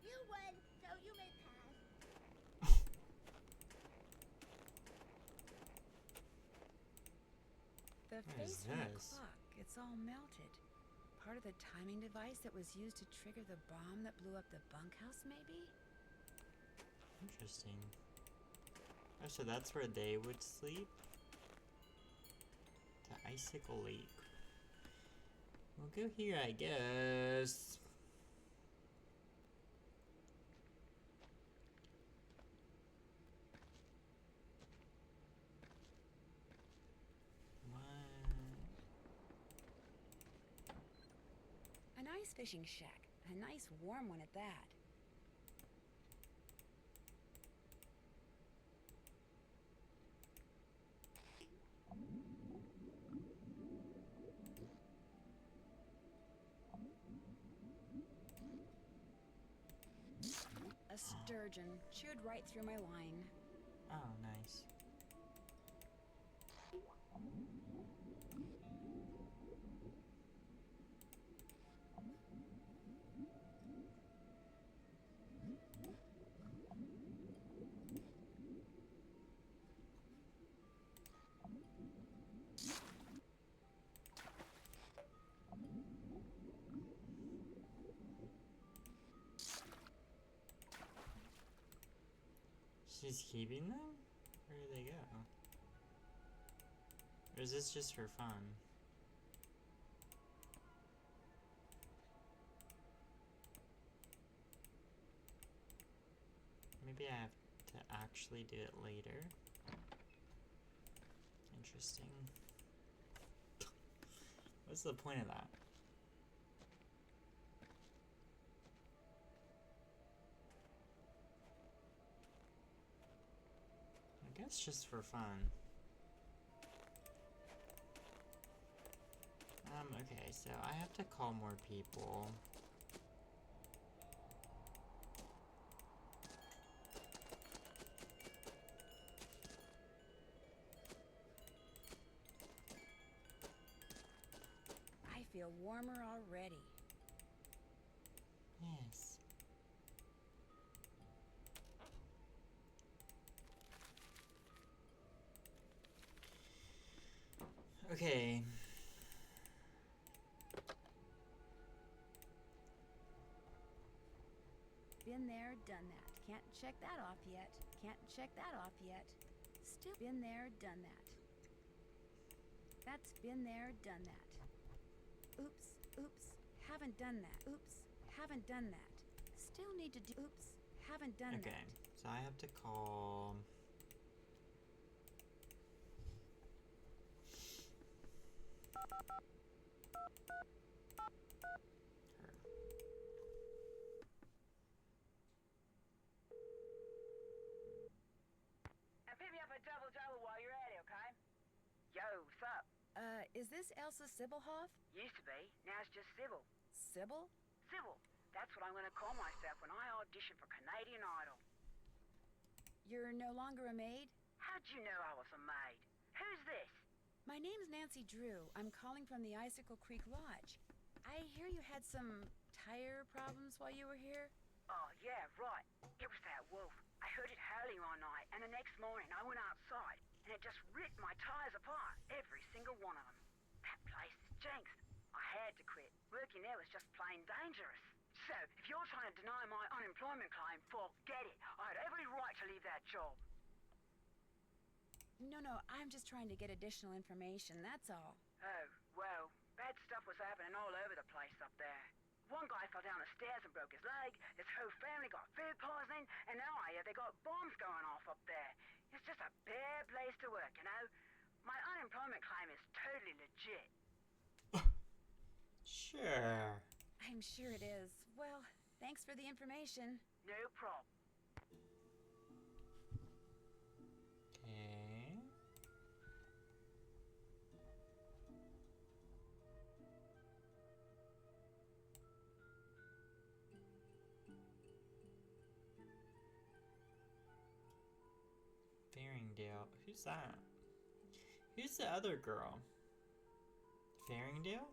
You win, so you may pass. The What face is from the this? clock, it's all melted. Part of the timing device that was used to trigger the bomb that blew up the bunkhouse, maybe? Interesting. Oh, so that's where they would sleep? The Icicle Lake. We'll go here, I guess. What? A nice fishing shack. A nice warm one at that. A sturgeon chewed right through my line. Oh, nice. She's keeping them? Where do they go? Or is this just for fun? maybe I have to actually do it later. Interesting. What's the point of that? I guess just for fun. Okay, so I have to call more people. I feel warmer already. Yes. Okay. Been there, done that. Can't check that off yet. Can't check that off yet. Still been there, done that. That's been there, done that. Oops, oops, haven't done that. Oops, haven't done that. Still need to do. Oops, haven't done Okay, that. so I have to call. And pick me up a double while you're at it, okay? Yo, what's up? Is this Elsa Sybilhoff? Used to be. Now it's just Sybil. Sybil? Sybil. That's what I'm gonna call myself when I audition for Canadian Idol. You're no longer a maid? How'd you know I was a maid? Who's this? My name's Nancy Drew. I'm calling from the Icicle Creek Lodge. I hear you had some tire problems while you were here? Oh, yeah, right. It was that wolf. I heard it howling all night, and the next morning I went outside, and it just ripped my tires apart, every single one of them. That place is jinxed. I had to quit. Working there was just plain dangerous. So, if you're trying to deny my unemployment claim, forget it. I had every right to leave that job. No, I'm just trying to get additional information, that's all. Oh, well, bad stuff was happening all over the place up there. One guy fell down the stairs and broke his leg, his whole family got food poisoning, and now I hear they got bombs going off up there. It's just a bad place to work, you know? My unemployment claim is totally legit. Sure. I'm sure it is. Well, thanks for the information. No problem. Okay. Faringdale. Who's that? Who's the other girl? Faringdale?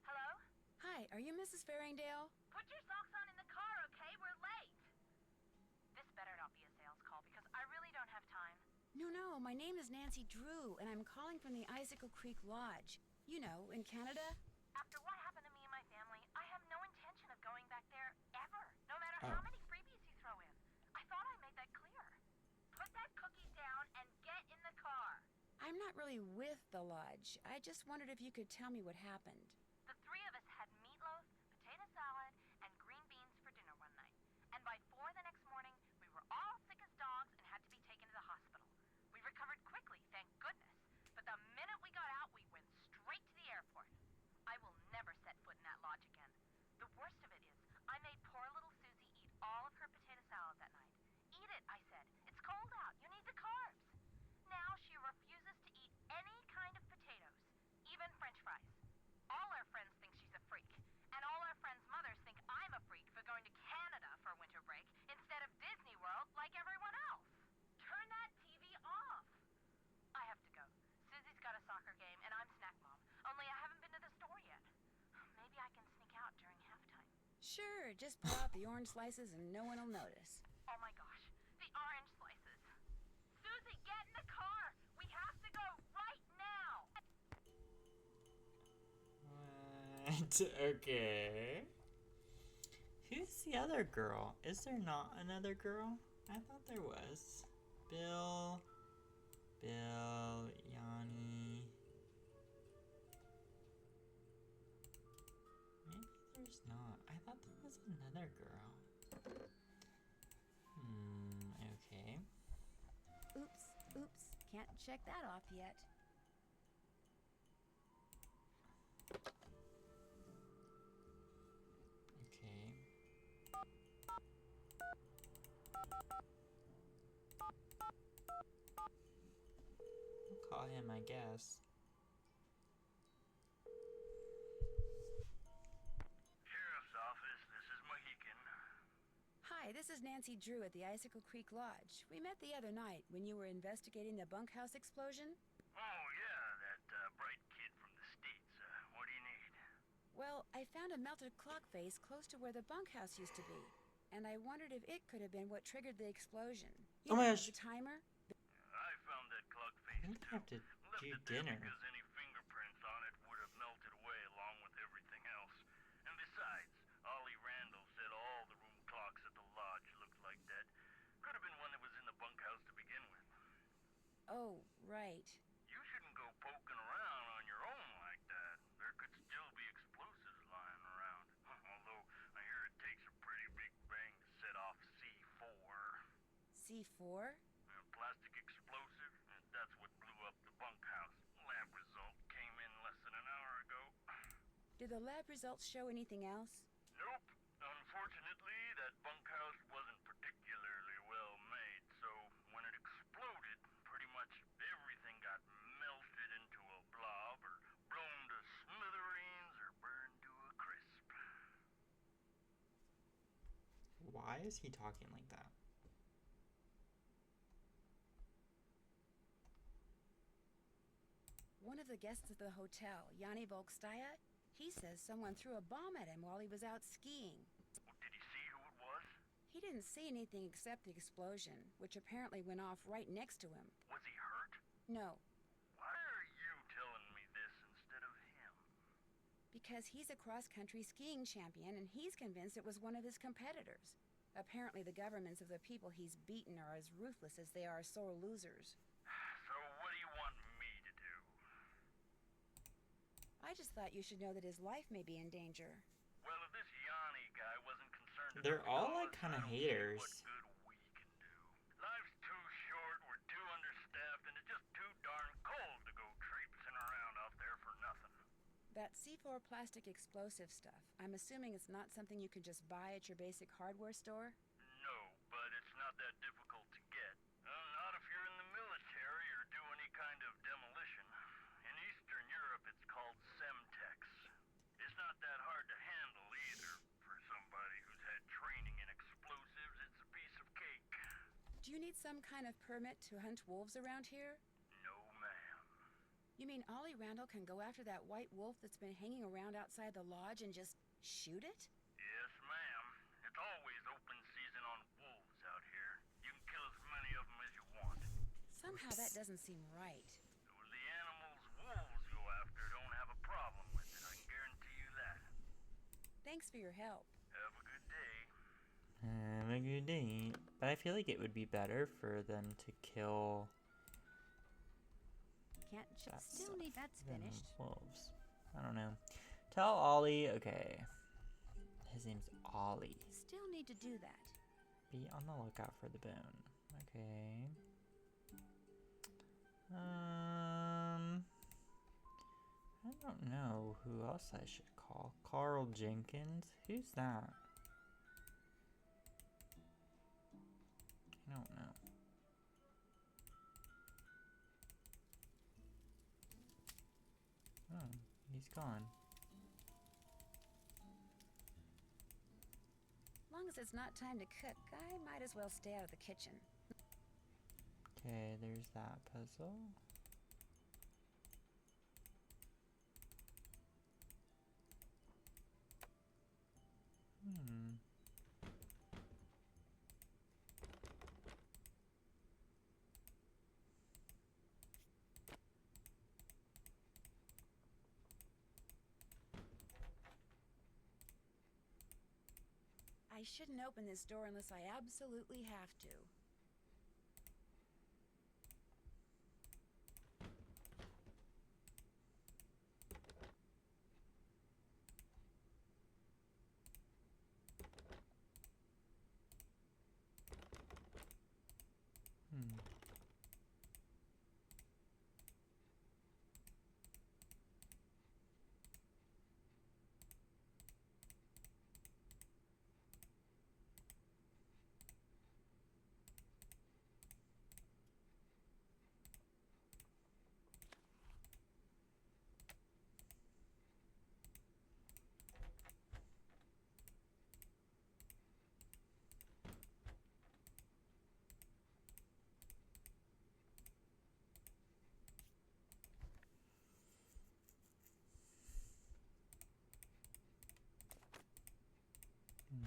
Hello? Hi, are you Mrs. Faringdale? Put your socks on in the car, okay? We're late. This better not be a sales call because I really don't have time. No, my name is Nancy Drew, and I'm calling from the Icicle Creek Lodge. You know, in Canada. After what happened to me and my family, I have no intention of going back there ever, no matter Oh. how many freebies you throw in. I thought I made that clear. Put that cookie down and get in the car. I'm not really with the lodge. I just wondered if you could tell me what happened. The three of us had meatloaf, potato salad, and green beans for dinner one night. And by 4 the next morning, we were all sick as dogs and had to be taken to the hospital. We recovered quickly, thank goodness. But the minute we got out, we went straight to the airport. I will never set foot in that lodge again. The worst of it is, I made poor little Susie eat all of her potato salad that night. Eat it, I said. It's cold out. You need the carbs. Now she refuses to eat any kind of potatoes, even French fries. All our friends think she's a freak, and all our friends' mothers think I'm a freak for going to Canada for winter break instead of Disney World like everyone else. Turn that TV off. I have to go. Susie's got a soccer game, and I'm snack mom. Only I haven't been to the store yet. Maybe I can sneak out during halftime. Sure, just pull out the orange slices and no one will notice. Oh my gosh, the orange slices. Susie, get in the car. We have to go right now. What? Okay. Who's the other girl? Is there not another girl? I thought there was. Bill, Bill, Yanni. Maybe there's not. I thought there was another girl. Okay. Oops, can't check that off yet. Okay. I'll call him, I guess. Sheriff's office, this is Mohican. Hi, this is Nancy Drew at the Icicle Creek Lodge. We met the other night when you were investigating the bunkhouse explosion. Oh, yeah, that bright kid from the States. What do you need? Well, I found a melted clock face close to where the bunkhouse used to be, and I wondered if it could have been what triggered the explosion. You Oh my know, gosh. I the timer? found that clock I face think I have to Left do it there dinner. because any fingerprints on it would have melted away along with everything else. And besides, Ollie Randall said all the room clocks at the lodge looked like that. Could have been one that was in the bunkhouse to begin with. Oh, right. You shouldn't go poking around on your own like that. There could still be explosives lying around. Although I hear it takes a pretty big bang to set off C4. C4? Plastic explosive, and that's what blew up the bunkhouse. Lab result came in less than an hour ago. Did the lab results show anything else? Nope. Unfortunately, that bunkhouse wasn't particularly well made, so when it exploded, pretty much everything got melted into a blob or blown to smithereens or burned to a crisp. Why is he talking like that? One of the guests at the hotel, Yanni Volkstaya, he says someone threw a bomb at him while he was out skiing. Well, did he see who it was? He didn't see anything except the explosion, which apparently went off right next to him. Was he hurt? No, Why are you telling me this instead of him? because he's a cross-country skiing champion and he's convinced it was one of his competitors. Apparently the governments of the people he's beaten are as ruthless as they are sore losers. So what do you want me to do? I just thought you should know that his life may be in danger. Well, if this Yanni guy wasn't concerned They're about all the like cause, kind of I don't see haters. what good we can do. Life's too short, we're too understaffed, and it's just too darn cold to go traipsing around out there for nothing. That C4 plastic explosive stuff, I'm assuming it's not something you can just buy at your basic hardware store? No, but it's not that difficult to get. Not if you're in the military or do any kind of demolition. In Eastern Europe, it's called Semtex. It's not that hard to handle either. For somebody who's had training in explosives, it's a piece of cake. Do you need some kind of permit to hunt wolves around here? No, ma'am. You mean Ollie Randall can go after that white wolf that's been hanging around outside the lodge and just shoot it? Yes, ma'am. It's always open season on wolves out here. You can kill as many of them as you want. Somehow that doesn't seem right. The animals wolves go after don't have a problem with it, I can guarantee you that. Thanks for your help. Have a good day. Have a good day. But I feel like it would be better for them to kill Can't that still stuff need that's than finished. wolves. I don't know. Tell Ollie, okay. His name's Ollie. Still need to do that. Be on the lookout for the bone. Okay. I don't know who else I should call. Carl Jenkins? Who's that? I don't know. Oh, he's gone. Long as it's not time to cook, I might as well stay out of the kitchen. Okay, there's that puzzle. I shouldn't open this door unless I absolutely have to.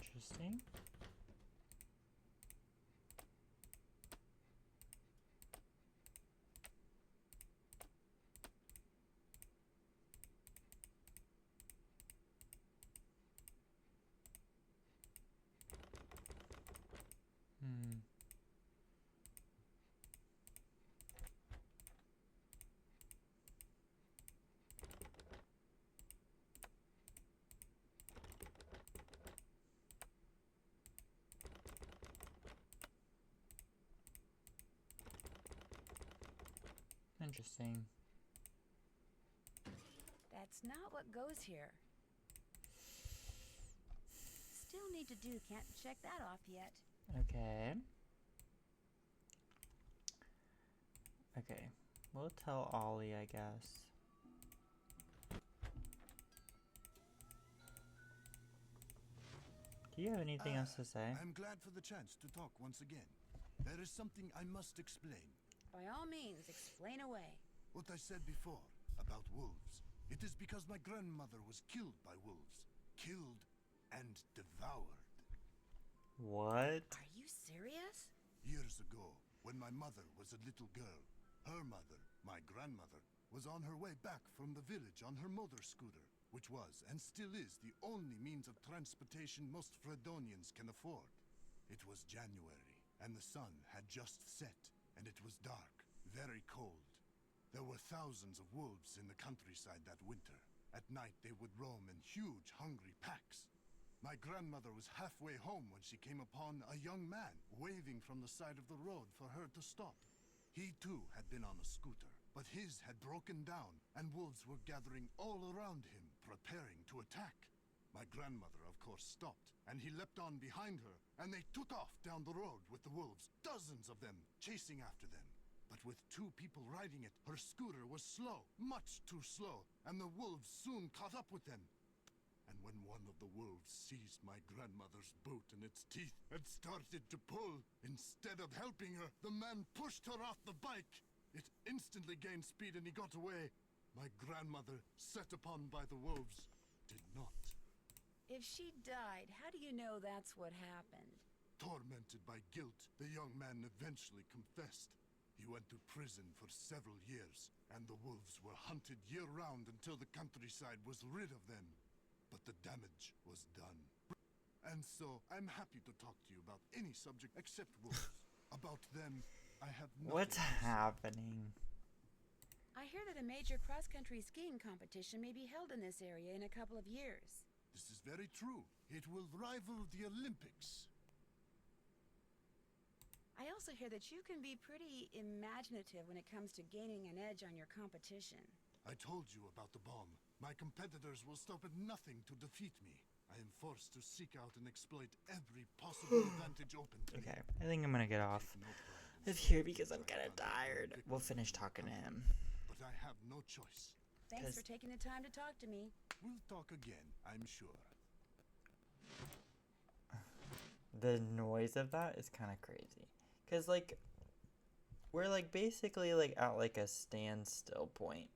Interesting. Hmm. Interesting. That's not what goes here. Still need to do. Can't check that off yet. Okay. Okay. We'll tell Ollie, I guess. Do you have anything else to say? I'm glad for the chance to talk once again. There is something I must explain. By all means, explain away. What I said before about wolves. It is because my grandmother was killed by wolves. Killed and devoured. What? Are you serious? Years ago, when my mother was a little girl, her mother, my grandmother, was on her way back from the village on her motor scooter, which was and still is the only means of transportation most Fredonians can afford. It was January, and the sun had just set, and it was dark, very cold. There were thousands of wolves in the countryside that winter. At night they would roam in huge, hungry packs. My grandmother was halfway home when she came upon a young man waving from the side of the road for her to stop. He too had been on a scooter, but his had broken down, and wolves were gathering all around him, preparing to attack. My grandmother, of course, stopped, and he leapt on behind her, and they took off down the road with the wolves, dozens of them, chasing after them. But with 2 people riding it, her scooter was slow, much too slow, and the wolves soon caught up with them. And when one of the wolves seized my grandmother's boot in its teeth and started to pull, instead of helping her, the man pushed her off the bike. It instantly gained speed and he got away. My grandmother, set upon by the wolves, did not. If she died, how do you know that's what happened? Tormented by guilt, the young man eventually confessed. He went to prison for several years, and the wolves were hunted year-round until the countryside was rid of them. But the damage was done. And so, I'm happy to talk to you about any subject except wolves. About them, I have nothing What's to say. happening? I hear that a major cross-country skiing competition may be held in this area in a couple of years. This is very true. It will rival the Olympics. I also hear that you can be pretty imaginative when it comes to gaining an edge on your competition. I told you about the bomb. My competitors will stop at nothing to defeat me. I am forced to seek out and exploit every possible advantage open to me. Okay, I think I'm gonna get off No problem. of here because I'm kind of tired. We'll finish talking to him. But I have no choice. Thanks for taking the time to talk to me. We'll talk again, I'm sure. The noise of that is kind of crazy. Because, like, we're, like, basically, like, at, like, a standstill point.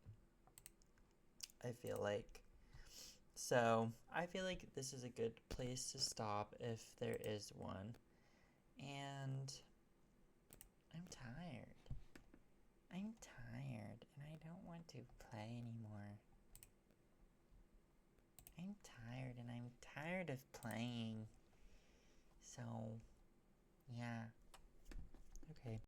I feel like. So, I feel like this is a good place to stop if there is one. And I'm tired. I'm tired, and I don't want to play anymore. I'm tired, and I'm tired of playing. So, yeah.